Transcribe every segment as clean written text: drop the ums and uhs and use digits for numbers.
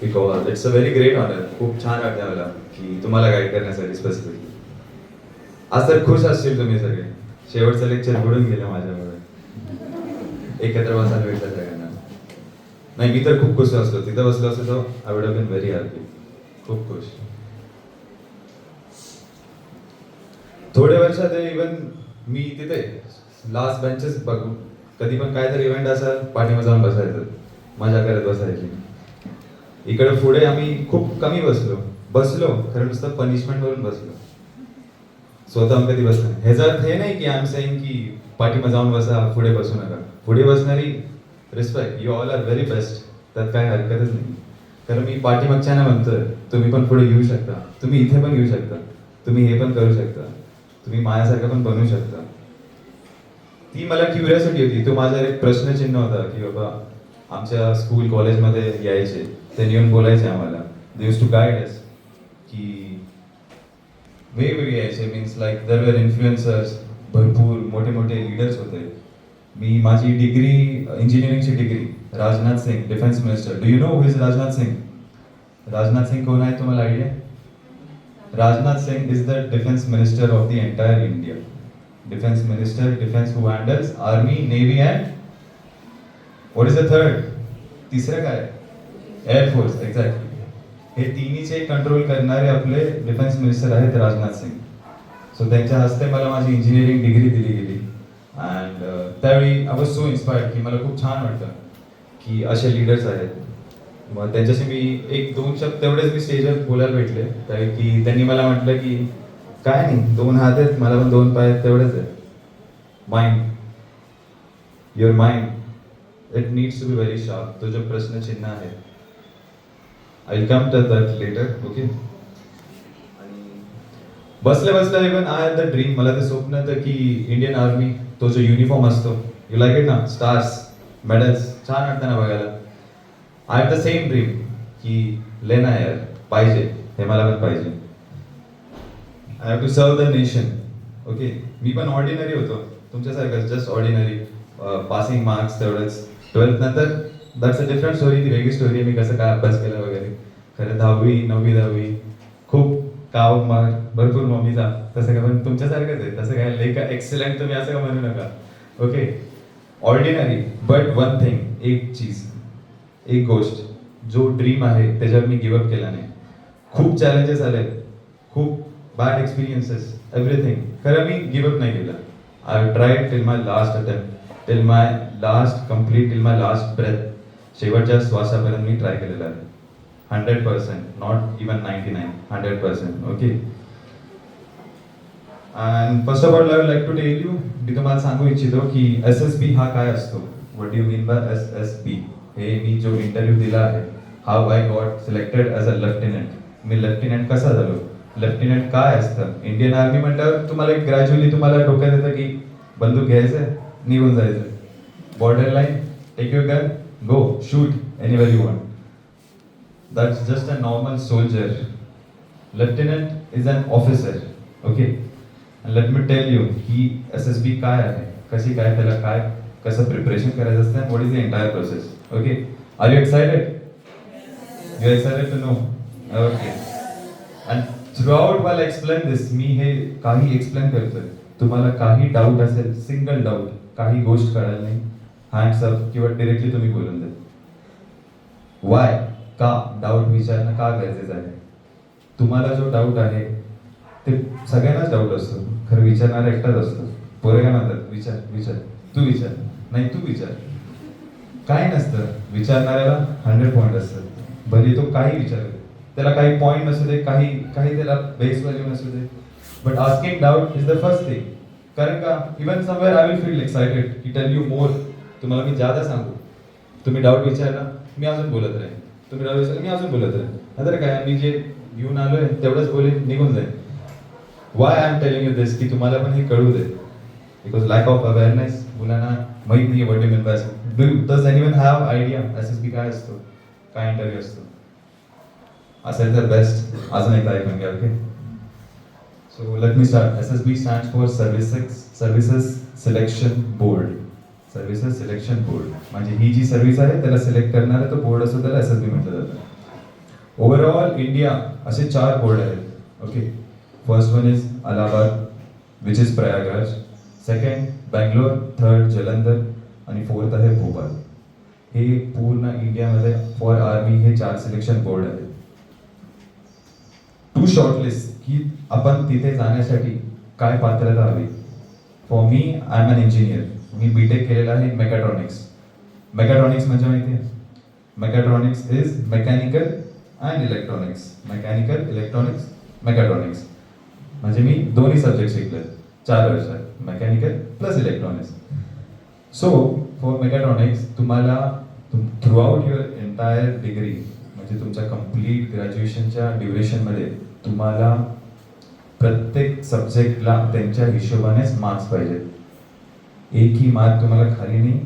Because it's a very great honour. खूप छान वाटतं मला की तुम्हाला गाईड करण्यासाठी स्पेसिफिकली. आज तर खुश असतील तुम्ही सगळे. शेवटचं लेक्चर बुडून गेलं माझ्यामुळे. एकत्र बसायला भेटलं सगळ्यांना. नाही, मी तर खूप खुश असलो. तिथं बसलो असतो तर I would have been very happy. खूप खुश. थोड्या वर्षात इवन मी तिथे लास्ट बेंचेस बघून कधी पण काहीतरी इव्हेंट असेल पाठीमध्ये जाऊन बसायचं, मजा करत बसायची. इकडे पुढे आम्ही खूप कमी बसलो खरं नुसतं पनिशमेंट वरून बसलो. स्वतः कधी बसलो नाही. ह्याचा अर्थ हे नाही की आय एम सेइंग की पाठीमध्ये जाऊन बसा, पुढे बसू नका. पुढे बसणारी respect, you all are very best. त्यात काय हरकतच नाही. कारण मी पाठीमागच्याना म्हणतोय तुम्ही पण पुढे येऊ शकता, तुम्ही इथे पण येऊ शकता, तुम्ही हे पण करू शकता, तुम्ही माझ्यासारखं पण बनवू शकता. ती मला क्युरियोसिटी होती. तो माझा एक प्रश्नचिन्ह होता की बाबा आमच्या स्कूल कॉलेजमध्ये यायचे, त्यांनी येऊन बोलायचे आम्हाला. दे यूज टू गाईड अस की वेगवेगळे यायचे. मीन्स लाईक दर वर इन्फ्लुएन्सर्स, भरपूर मोठे मोठे लीडर्स होते. मी माझी डिग्री, इंजिनिअरिंगची degree, Rajnath Singh, defence minister. Do you know who is Rajnath Singh? Rajnath Singh कोण आहे तुम्हाला idea? Rajnath Singh is the defense minister of the entire India. Defense minister, defense who handles army, navy and what is the third? तिसरं काय? Air Force, exactly. हे तिन्हीचे control करणारे आपले defence minister आहेत Rajnath Singh. So त्यांच्या हस्ते मला माझी इंजिनिअरिंग डिग्री दिली गेली. अँड त्यावेळी आय वॉज सो इन्स्पायर्ड की मला खूप छान वाटतं की असे लीडर्स आहेत. मग त्यांच्याशी मी एक दोन शब्द तेवढेच मी स्टेजवर बोलायला भेटले. कारण की त्यांनी मला म्हटलं की काय नाही, 2 हात आहेत, मला पण 2 पाय आहेत, तेवढेच आहे. Mind, your mind it needs to be very sharp. तो जो प्रश्नचिन्ह आहे, I will come to that later. Okay. आणि बसल्या बसल्या even I had the dream, मला ते स्वप्न होतं की इंडियन आर्मी, तो जो युनिफॉर्म असतो, यू लाईक इट ना, स्टार्स, मेडल्स, छान वाटतं ना बघायला. I have the same dream की लेना यार, पाहिजे, हे मला पण पाहिजे. I have to serve the nation. Okay. मी पण ऑर्डिनरी होतो तुमच्यासारखं, जस्ट ऑर्डिनरी, पासिंग मार्क्स तेवढंच. 12th नंतर दॅट्स अ डिफरंट स्टोरी, ती वेगळी स्टोरी आहे. मी कसं काय अभ्यास केला वगैरे. खरं 10वी 9वी 10वी खूप काव मार भरपूर मम्मीचा, तसं काय पण तुमच्यासारखंच आहे. तसं काय लेख एक्सलंट तुम्ही असं का म्हणू नका. Okay. Ordinary but one thing, एक चीज, एक गोष्ट, जो ड्रीम आहे त्याच्यावर मी गिवअप केला नाही. खूप चॅलेंजेस आले, खूप बॅड एक्सपिरियन्सेस, एव्हरीथिंग. खरं मी गिवअप नाही केला. I tried till my last attempt, till my last complete, till my last breath. शेवटच्या श्वासापर्यंत मी ट्राय केलेला आहे. 100%, not even 99, 100%. Okay. And first of all I would like to tell you, मी तुम्हाला सांगू इच्छितो की SSB हा काय असतो. What do you mean by SSB? हे मी जो इंटरव्ह्यू दिला आहे, how I got selected as a lieutenant. मी लेफ्टनंट कसा झालो, लेफ्टनंट काय असतं. इंडियन आर्मी म्हटल्यावर तुम्हाला एक ग्रॅज्युअली तुम्हाला डोक्यात येतं की बंदूक घ्यायचं, निघून जायचं, border line, take your gun, go shoot anywhere you want. That's just a normal soldier. Lieutenant is an officer. Okay. Let me tell you की SSB काय आहे, कशी काय, त्याला काय कसं प्रिपरेशन करायचं असतं, what is the entire process. Okay. Are you excited? You excited to know? Okay. And throughout मला एक्सप्लेन दिस, मी हे काही एक्सप्लेन करतोय, तुम्हाला काही डाऊट असेल, सिंगल डाऊट, काही गोष्ट कळाली नाही, हँड्स अप किंवा डिरेक्टली तुम्ही बोलून द्या. वाय, का डाऊट विचारणं का गरजेचं आहे. तुम्हाला जो डाऊट आहे ते सगळ्यांनाच डाऊट असतो, खरं विचारणारा एकटाच असतो. पोरे काय म्हणतात, विचार विचार, तू विचार, नाही तू विचार. काय नसतं, विचारणाऱ्याला 100 पॉईंट असतात. भले तो काही विचारू दे, त्याला काही पॉईंट नसू दे, काही त्याला बेस व्हॅल्यू नसू दे, but asking doubt is the first thing. कारण का even somewhere I will feel excited की टेल यू मोर. तुम्हाला मी ज्यादा सांगू, तुम्ही डाऊट विचारला मी अजून बोलत राहीन, तुम्ही डाऊट विचारला मी अजून बोलत राहीन. नंतर काय, मी जे घेऊन आलोय तेवढंच बोलेन, निघून जाईल. Why I am telling you this, की तुम्हाला पण हे कळू दे. बिकॉज लॅक ऑफ अवेअरनेस, मुलांना माहित नाही what you mean by. Does anyone have idea SSB काय असतो, काय इंटरव्ह्यू असतो? असेल तर बेस्ट, अजून एकदा ऐकून घ्या. Okay. So let me start. SSB stands for services selection board. Services selection board म्हणजे ही जी सर्व्हिस आहे त्याला सिलेक्ट करणारा तो बोर्ड असतो, त्याला SSB म्हटलं जातं. ओव्हरऑल इंडिया असे 4 बोर्ड आहेत. Okay, first one is Allahabad which is Prayagraj, second Bangalore, third Jalandhar आणि फोर्थ आहे भोपाळ. हे पूर्ण इंडियामध्ये फॉर आर्मी हे 4 सिलेक्शन बोर्ड आहेत. टू शॉर्टलिस्ट की आपण तिथे जाण्यासाठी काय पात्रता हवी. फॉर मी आय एम अन इंजिनियर. मी बीटेक केलेलं आहे इन मेकॅट्रॉनिक्स. मेकॅट्रॉनिक्स म्हणजे माहिती आहे, mechatronics is mechanical and electronics. Mechanical, electronics, mechatronics म्हणजे मी दोन्ही सब्जेक्ट शिकले 4 वर्षात, mechanical plus electronics. So for mechatronics तुम्हाला throughout your entire degree म्हणजे तुमच्या कम्प्लीट ग्रॅज्युएशनच्या ड्युरेशनमध्ये तुम्हाला प्रत्येक सब्जेक्टला त्यांच्या हिशोबानेच मार्क्स पाहिजेत. एकही मार्क तुम्हाला खाली नाही,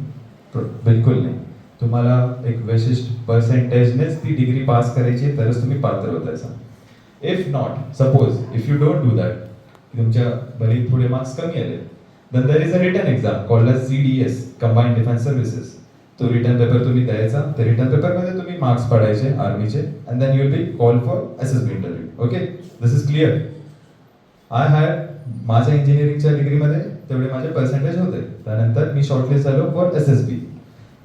बिलकुल नाही. तुम्हाला एक विशिष्ट पर्सेंटेजनेच ती डिग्री पास करायची, तरच तुम्ही पात्र होतायचा. If not, suppose if you don't do that, तुमच्या भले थोडे मार्क्स कमी आले, then there is a written exam called as CDS, Combined Defense Services. तो रिटर्न पेपर तुम्ही द्यायचा. त्या रिटर्न पेपरमध्ये तुम्ही मार्क्स पाडायचे आर्मीचे, and then you will be call for SSB interview. Okay, this is clear. I had माझ्या इंजिनिअरिंगच्या डिग्रीमध्ये तेवढे माझे पर्सेंटेज होते. त्यानंतर मी शॉर्टलिस्ट झालो फॉर SSB.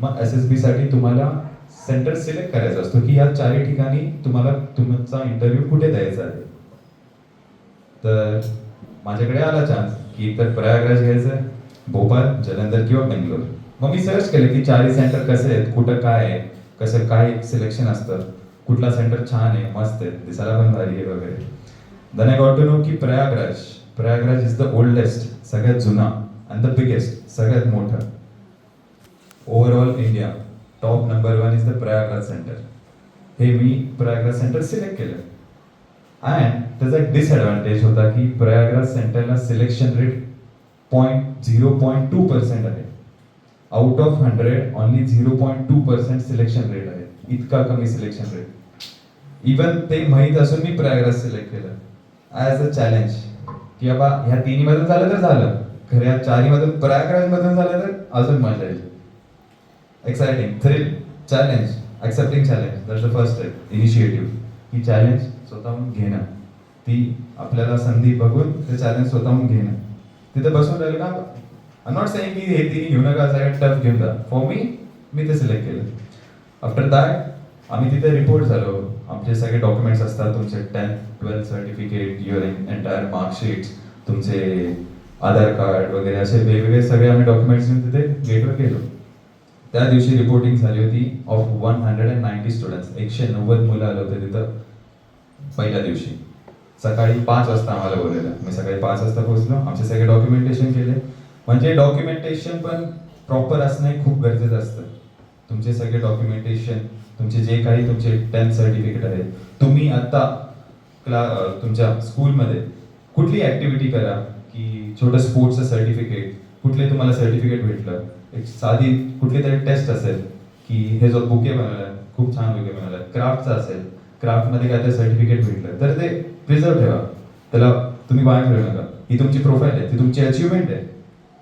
मग SSB साठी तुम्हाला सेंटर सिलेक्ट करायचा असतो की या 4 ठिकाणी तुम्हाला तुमचा इंटरव्ह्यू कुठे द्यायचा आहे. तर माझ्याकडे आला चान्स की एक तर प्रयागराज घ्यायचं, भोपाळ, जलंधर किंवा बेंगलोर. मग मी सर्च केलं की 4 सेंटर कसे आहेत, कुठं काय आहे, कसं काय सिलेक्शन असतं, कुठला सेंटर छान आहे, मस्त आहे, दिसायला पण भारी आहे वगैरे. Then I got to know की प्रयागराज इज द ओल्डेस्ट, सगळ्यात जुना अँड द बिगेस्ट, सगळ्यात मोठं. Overall India top number 1 is the Prayagraj centre. हे मी प्रयागराज सेंटर सिलेक्ट केलं. अँड त्याचा एक डिसएडव्हान्टेज होता की प्रयागराज सेंटरला सिलेक्शन रेट 0.2% आहे. Out of 100 only 0.2% selection rate आहे. इतका कमी सिलेक्शन रेट. इवन ते माहीत असून मी प्रयागराज सिलेक्ट केलं ॲज अ चॅलेंज की बाबा ह्या 3 मधून झालं तर झालं, खरं या 4 मधून प्रयागराज मधून झालं तर अजून मजा येईल. Exciting, thrill, challenge, accepting challenge. That's the first step, initiative. He challenge स्वतःहून घेणं, ती आपल्याला संधी बघून ते चॅलेंज स्वतःहून घेणं. तिथे बसून राहिलं का, आय नॉट सेइंग की हे 3 घेऊ नका, सगळ्यात टफ घेऊन जा. फॉर मी ते सिलेक्ट केलं. आफ्टर दॅट आम्ही तिथे रिपोर्ट झालो. आमचे सगळे डॉक्युमेंट्स असतात, तुमचे 10th 12th certificate, your entire marksheets, तुमचे आधार कार्ड वगैरे असे वेगवेगळे सगळे आम्ही डॉक्युमेंट्स घेऊन तिथे गेटवर गेलो. त्या दिवशी रिपोर्टिंग झाली होती ऑफ 190 स्टुडंट्स. 190 मुलं आले होते तिथं पहिल्या दिवशी. सकाळी 5 वाजता आम्हाला बोलवलं. मी सकाळी 5 वाजता पोहोचलो. आमचे सगळे डॉक्युमेंटेशन केले. म्हणजे डॉक्युमेंटेशन पण प्रॉपर असणं खूप गरजेचं असतं. तुमचे सगळे डॉक्युमेंटेशन, तुमचे जे काही तुमचे 10th सर्टिफिकेट आहे, तुम्ही आता तुमच्या स्कूलमध्ये कुठली ॲक्टिव्हिटी करा, की छोटं स्पोर्ट्सचं सर्टिफिकेट, कुठले तुम्हाला सर्टिफिकेट भेटलं, एक साधी कुठली तरी टेस्ट असेल की हे जो बुके बनवला, खूप छान बुके बनवला, क्राफ्टचा असेल, क्राफ्टमध्ये काय ते सर्टिफिकेट भेटलं तर ते प्रिझर्व ठेवा. त्याला तुम्ही वाया घालू नका. ही तुमची प्रोफाईल आहे, ती तुमची अचिव्हमेंट आहे.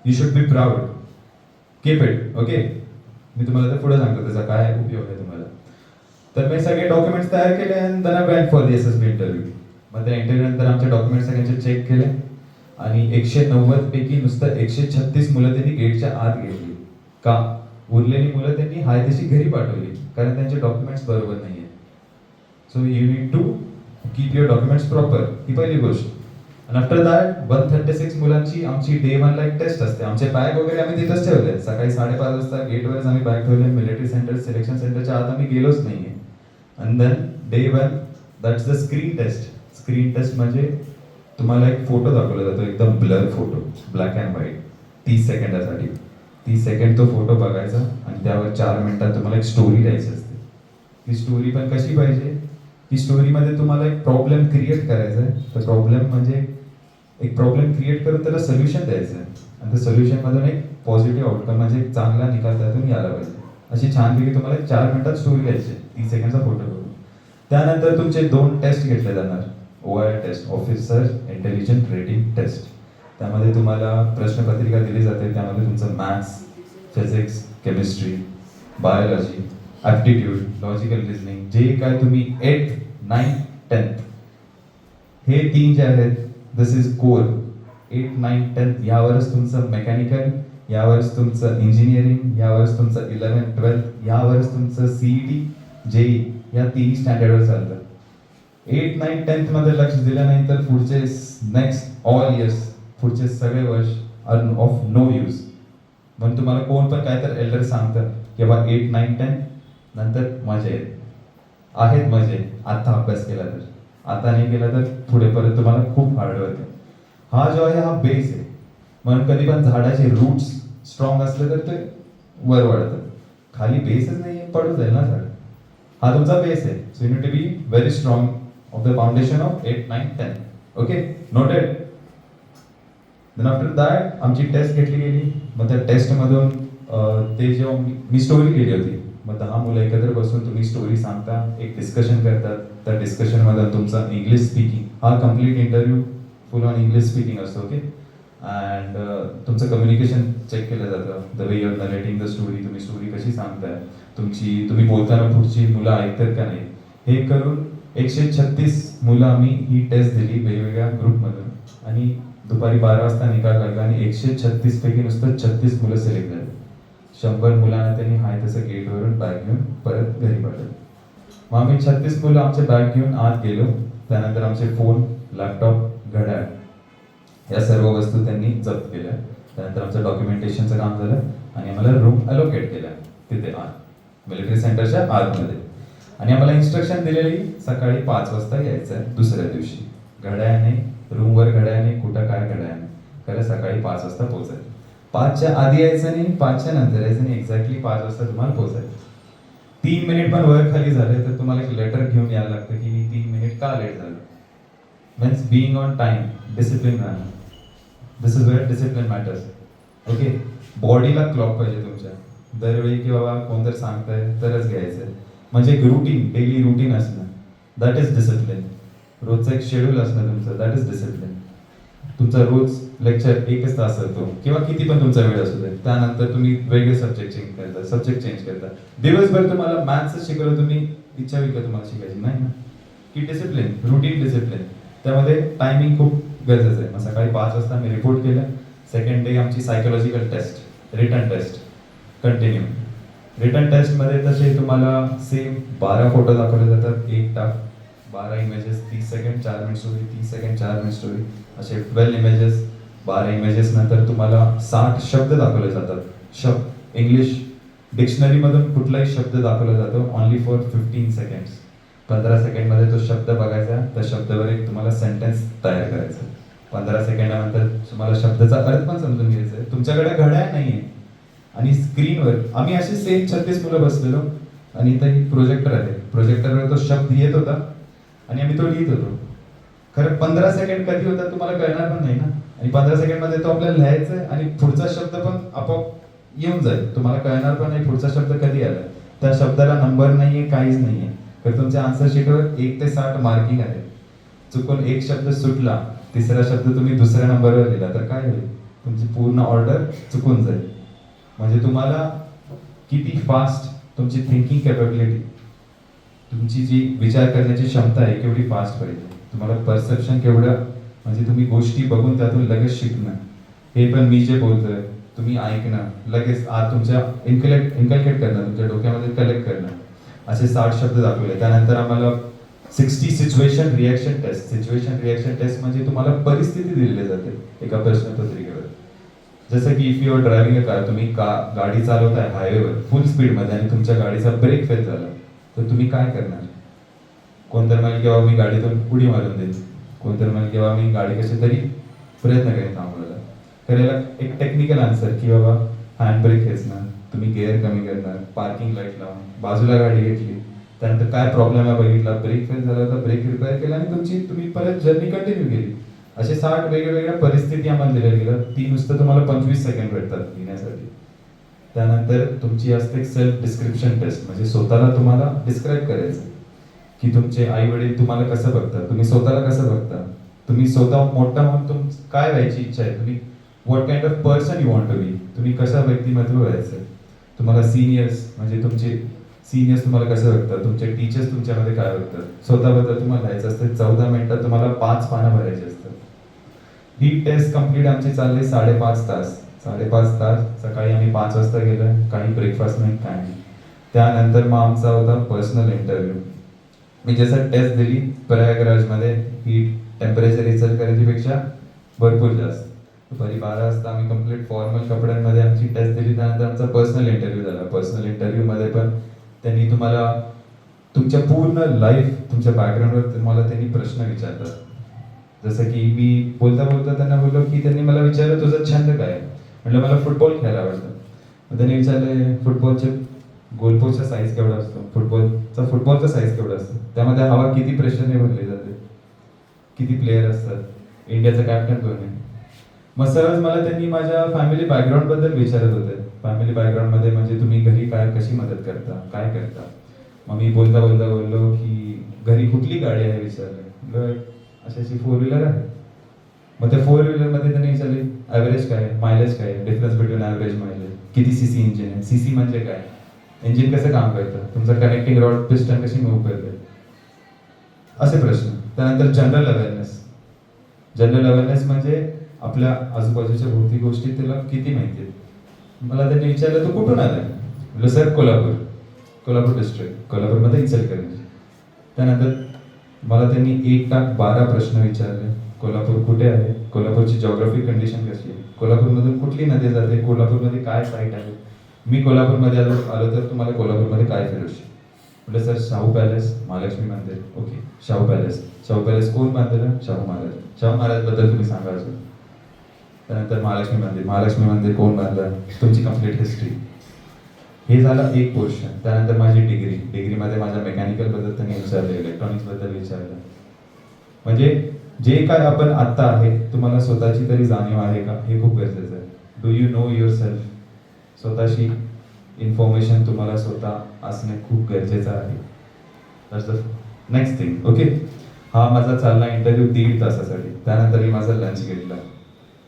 You should be proud. Keep it. Okay, मी तुम्हाला ते पुढे सांगतो त्याचा काय उपयोग आहे तुम्हाला. तर मी सगळे डॉक्युमेंट्स तयार केले आणि then I went for the SSB interview. मग त्या इंटरव्ह्यू नंतर आमचे डॉक्युमेंट्स सगळ्यांचे चेक केले आणि 190 पैकी नुसतं 136 मुलं त्यांनी गेटच्या आत घेतली. का उरलेली मुलं त्यांनी हाय तशी घरी पाठवली, कारण त्यांचे डॉक्युमेंट्स बरोबर नाही आहे. So you need to keep your documents proper, ही पहिली गोष्ट. आणि आफ्टर दॅट 136 मुलांची आमची डे 1 ला एक टेस्ट असते. आमचे बॅग वगैरे आम्ही तिथंच ठेवले. सकाळी 5:30 वाजता गेटवरच आम्ही बॅग ठेवले. मिलिटरी सेंटर, सिलेक्शन सेंटरच्या आत आम्ही गेलोच नाहीये. And then day 1 that's the screen test. Screen test म्हणजे तुम्हाला एक फोटो दाखवला जातो, एकदम blur photo, black and white, 30 सेकंदासाठी. 30 सेकंड तो फोटो बघायचा आणि त्यावर 4 मिनिटात तुम्हाला एक स्टोरी द्यायची असते. ती स्टोरी पण कशी पाहिजे, ती स्टोरीमध्ये तुम्हाला एक प्रॉब्लेम क्रिएट करायचा आहे. तर प्रॉब्लेम म्हणजे एक प्रॉब्लेम क्रिएट करून त्याला सोल्युशन द्यायचं आहे. आणि त्या सोल्युशनमधून एक पॉझिटिव्ह आउटकम म्हणजे एक चांगला निकाल त्यातून यायला पाहिजे. अशी छानपैकी तुम्हाला 4 मिनिटात स्टोरी द्यायची, 30 सेकंडचा फोटो करून. त्यानंतर तुमचे 2 टेस्ट घेतले जाणार. OIR test, officer intelligent rating test. त्यामध्ये तुम्हाला प्रश्नपत्रिका दिली जाते. त्यामध्ये तुमचं maths, physics, chemistry, biology, aptitude, logical reasoning, जे काय तुम्ही 8th 9th 10th हे तीन जे आहेत, दिस इज कोर. 8, 9, 10 यावरच तुमचं मेकॅनिकल, यावरच तुमचं इंजिनिअरिंग, यावरच तुमचं 11, 12, यावरच तुमचं सीईटी, जेई, या तिन्ही स्टँडर्डवर चालतं. 8, 9, 10th मध्ये लक्ष दिलं नाही तर पुढचे नेक्स्ट ऑल इयर्स, पुढचे सगळे वर्ष आर ऑफ नो यूज. म्हणून तुम्हाला कोण पण काय तर एल्डर सांगतं की बाबा 8, 9, 10 नंतर मजे आहेत मजे आता अभ्यास केला तर, आता नाही केला तर पुढे परत तुम्हाला खूप हार्ड होते. हा जो आहे हा बेस आहे. म्हणून कधी पण झाडाचे रूट्स स्ट्रॉंग असले तर ते वर वाढतं. खाली बेसच नाही आहे, पडून जाईल ना झाड. हा तुमचा बेस आहे. So you need to be very strong of the foundation of 8, 9, 10. Okay, noted. Then after that आमची टेस्ट घेतली गेली. मग त्या टेस्टमधून ते जेव्हा मी स्टोरी केली होती, मग 10 मुलं एकत्र बसून तुम्ही स्टोरी सांगता, एक डिस्कशन करतात. त्या डिस्कशनमध्ये तुमचा इंग्लिश स्पीकिंग, हा complete interview full on English speaking असतो. ओके, अँड तुमचं कम्युनिकेशन चेक केलं जातं. The way your narrating the story, तुम्ही स्टोरी कशी सांगताय, तुम्ही बोलताना पुढची मुलं ऐकतात का नाही, हे करून 136 मुलं आम्ही ही टेस्ट दिली वेगवेगळ्या ग्रुपमधून. आणि दुपारी 12 वाजता निकाल लागला आणि 136 पैकी नुसतं 36 मुलं सिलेक्ट झाले. 100 मुलांना त्यांनी हाय तसं गेटवरून बॅग घेऊन परत घरी पाठवलं. मग आम्ही 36 मुलं आमचे बॅग घेऊन आत गेलो. त्यानंतर आमचे फोन, लॅपटॉप, घड्याळ या सर्व वस्तू त्यांनी जप्त केल्या. त्यानंतर आमचं डॉक्युमेंटेशनचं काम झालं आणि आम्हाला रूम अलोकेट केल्या तिथे आत मिलिटरी सेंटरच्या आतमध्ये. आणि आम्हाला इन्स्ट्रक्शन दिलेली सकाळी 5 वाजता यायचं आहे दुसऱ्या दिवशी. घड्याळाने रूमवर घड्याळाने कुठं काय घड्याळाने खरं सकाळी 5 वाजता पोहोचायचं. 5च्या आधी यायचं नाही, 5च्या नंतर यायचं नाही, एक्झॅक्टली 5 वाजता तुम्हाला पोहोचायचं. 3 मिनिट पण वर खाली झाले तर तुम्हाला एक लेटर घेऊन यायला लागतं की मी 3 मिनिट का लेट झालो. Means being on time, discipline राहणं. This is where discipline matters. Okay, बॉडीला क्लॉक पाहिजे तुमच्या. दरवेळी की बाबा कोण जर सांगताय तरच घ्यायचं. म्हणजे एक रुटीन, डेली रुटीन असणं, दॅट इज डिसिप्लिन. रोजचं एक शेड्यूल असणं तुमचं, दॅट इज डिसिप्लिन. तुमचा रोज लेक्चर 1 तास असतो किंवा किती पण तुमचा वेळ असू दे, त्यानंतर तुम्ही वेगळे सब्जेक्ट चेंज करता. दिवसभर तुम्हाला मॅथ्स शिकवलं, तुम्ही इच्छा होईल का तुम्हाला शिकायची नाही ना. की डिसिप्लिन, रुटीन डिसिप्लिन, त्यामध्ये टायमिंग खूप गरजेचं आहे. मग सकाळी 5 वाजता मी रिपोर्ट केलं. सेकंड डे आमची psychological test, return test continue. Return टेस्टमध्ये तसे तुम्हाला सेम 12 फोटो दाखवले जातात, 1 टाक, 12 images, 30 second 4 minute story, 30 second 4 minute story, असे 12 इमेजेस. 12 इमेजेस नंतर तुम्हाला 60 शब्द दाखवले जातात. शब्द इंग्लिश डिक्शनरीमधून कुठलाही शब्द दाखवला जातो, ओनली फॉर 15 सेकंड्स. 15 सेकंडमध्ये तो शब्द बघायचा, त्या शब्दावर एक तुम्हाला सेंटेन्स तयार करायचं. 15 सेकंडानंतर तुम्हाला शब्दाचा अर्थ पण समजून घ्यायचा आहे. तुमच्याकडे घड्याळ नाही आहे आणि स्क्रीनवर आम्ही असे सेम 36 मुलं बसलेलो आणि इथं प्रोजेक्टर आहे. प्रोजेक्टरवर तो शब्द येत होता आणि आम्ही तो लिहित होतो. खरं 15 सेकंड कधी होता तुम्हाला कळणार पण नाही ना. आणि 15 सेकंडमध्ये तो आपल्याला लिहायचा आहे आणि पुढचा शब्द पण आपोआप येऊन जाईल. तुम्हाला कळणार पण नाही पुढचा शब्द कधी आला. त्या शब्दाला नंबर नाहीये, काहीच नाहीये. तर तुमच्या आन्सर शीटवर 1 ते 60 मार्किंग आहे. चुकून एक शब्द सुटला, तिसरा शब्द तुम्ही दुसऱ्या नंबरवर लिहिला तर काय होईल, तुमची पूर्ण ऑर्डर चुकून जाईल. म्हणजे तुम्हाला किती फास्ट तुमची थिंकिंग कॅपॅबिलिटी, तुमची जी विचार करण्याची क्षमता आहे केवढी फास्ट पाहिजे. तुम्हाला परसेप्शन केवढं, म्हणजे तुम्ही गोष्टी बघून त्यातून लगेच शिकणं. हे पण मी जे बोलतोय तुम्ही ऐकणं, लगेच आज तुमच्या इन्कल्केट करणं, तुमच्या डोक्यामध्ये कलेक्ट करणं. असे 60 शब्द दाखवले. त्यानंतर आम्हाला 60 situation reaction test. Situation reaction test म्हणजे तुम्हाला परिस्थिती दिलेली जाते एका प्रश्नपत्रिकेवर. जसं की if you are driving a car, तुम्ही गाडी चालवताय हायवेवर फुल स्पीडमध्ये आणि तुमच्या गाडीचा ब्रेक फेल झाला तर तुम्ही काय करणार. कोणतर म्हणेल किंवा मी गाडीतून उडी मारून देईल, कोणतर म्हणेल किंवा मी गाडी कशी तरी प्रयत्न करेन थांबवायला. तर याला एक टेक्निकल आन्सर की बाबा हँड ब्रेक खेचणार, तुम्ही गिअर कमी करणार, पार्किंग लाईट लावून बाजूला गाडी घेतली, त्यानंतर काय प्रॉब्लेम आहे बघितला, ब्रेक फेल झाला तर ब्रेक रिपेअर केला आणि तुम्ही परत जर्नी कंटिन्यू केली. असे 60 वेगवेगळ्या परिस्थिती आम्हाला दिल्या गेल्या. ती नुसतं तुम्हाला 25 सेकंड भेटतात लिहिण्यासाठी. त्यानंतर तुमची असते सेल्फ डिस्क्रिप्शन टेस्ट, म्हणजे स्वतःला तुम्हाला डिस्क्राईब करायचं की तुमचे आई वडील तुम्हाला कसं बघतात, तुम्ही स्वतःला कसं बघता, तुम्ही स्वतः मोठा होऊन काय व्हायची इच्छा आहे, तुम्ही what kind of person you want to be, तुम्ही कशा व्यक्तिमत्व व्हायचं. तुम्हाला सिनियर्स म्हणजे तुमचे सिनियर्स तुम्हाला कसं बघतात, तुमचे टीचर्स तुमच्यामध्ये काय बघतात, स्वतःबद्दल तुम्हाला लिहायचं असतं. 14 मिनिटात तुम्हाला 5 पानं भरायची असतात. ही टेस्ट कंप्लीट आमची चालली 5.5 तास. 5.5 तास. सकाळी आम्ही 5 वाजता गेलो, काही ब्रेकफास्ट नाही, काय नाही. त्यानंतर मग आमचा होता पर्सनल इंटरव्ह्यू. मी जसं टेस्ट दिली प्रयागराजमध्ये, ही टेम्परेचर रिसर्च करायची पेक्षा भरपूर जास्त. दुपारी 12 वाजता आम्ही कंप्लीट फॉर्मल कपड्यांमध्ये आमची टेस्ट दिली. त्यानंतर आमचा पर्सनल इंटरव्ह्यू झाला. पर्सनल इंटरव्ह्यूमध्ये पण त्यांनी तुम्हाला तुमच्या पूर्ण लाईफ, तुमच्या बॅकग्राऊंडवर तुम्हाला त्यांनी प्रश्न विचारतात. जसं की मी बोलता बोलता त्यांना बोललो की त्यांनी मला विचारलं तुझा छंद काय. म्हटलं मला फुटबॉल खेळायला आवडतं. मग त्यांनी विचारले फुटबॉलचे गोलपोस्टचा साईज केवढा असतो, फुटबॉलचा साईज केवढा असतो, त्यामध्ये हवा किती प्रेशरने भरली जाते, किती प्लेयर असतात, इंडियाचा कॅप्टन कोण आहे. मग सहज मला त्यांनी माझ्या फॅमिली बॅकग्राऊंड बद्दल विचारत होते. फॅमिली बॅकग्राऊंड मध्ये म्हणजे तुम्ही घरी काय, कशी मदत करता, काय करता. मग मी बोलता बोलता बोललो की घरी कुठली गाडी आहे विचारलं. अशी 4 व्हीलर आहे. मग त्या 4 व्हीलर मध्ये त्यांनी विचारले ॲव्हरेज काय, मायलेज काय, डिफरन्स बिटवीन ॲव्हरेज मायलेज, किती सीसी इंजिन आहे, सीसी म्हणजे काय, इंजिन कसं काम करतं, तुमचं कनेक्टिंग रॉड पिस्टन कशी मूव्ह करते, असे प्रश्न. त्यानंतर जनरल अवेअरनेस म्हणजे आपल्या आजूबाजूच्या भौतिक गोष्टी तुला किती माहिती आहेत. मला त्यांनी विचारलं तू कुठून आलाय. म्हटलं सर कोल्हापूर डिस्ट्रिक्ट, कोल्हापूरमध्ये इचलकरंजी. त्यानंतर मला त्यांनी 1,12 प्रश्न विचारले. कोल्हापूर कुठे आहे, कोल्हापूरची जॉग्राफिक कंडिशन कशी आहे, कोल्हापूरमधून कुठली नदी जाते, कोल्हापूरमध्ये काय साईट आहे, मी कोल्हापूरमध्ये आलो तर तुम्हाला कोल्हापूरमध्ये काय फिरवशील. म्हटलं सर शाहू पॅलेस, महालक्ष्मी मंदिर. ओके, शाहू पॅलेस कोण बांधलेलं, शाहू महाराज बद्दल तुम्ही सांगा अजून. त्यानंतर महालक्ष्मी मंदिर कोण बांधलं, तुमची कंप्लीट हिस्ट्री. हे झालं एक पोर्शन. त्यानंतर माझी डिग्रीमध्ये माझ्या मेकॅनिकल बद्दल त्यांनी विचारले, इलेक्ट्रॉनिक्स बद्दल विचारलं. म्हणजे जे काय आपण आत्ता आहे तुम्हाला स्वतःची तरी जाणीव आहे का, हे खूप गरजेचं आहे. Do you know your self. स्वतःशी इन्फॉर्मेशन तुम्हाला स्वतः असणे खूप गरजेचं आहे. That's the next thing. Okay, हा माझा चालला इंटरव्ह्यू 1.5 तासासाठी. त्यानंतर मी माझा लंच घेतला.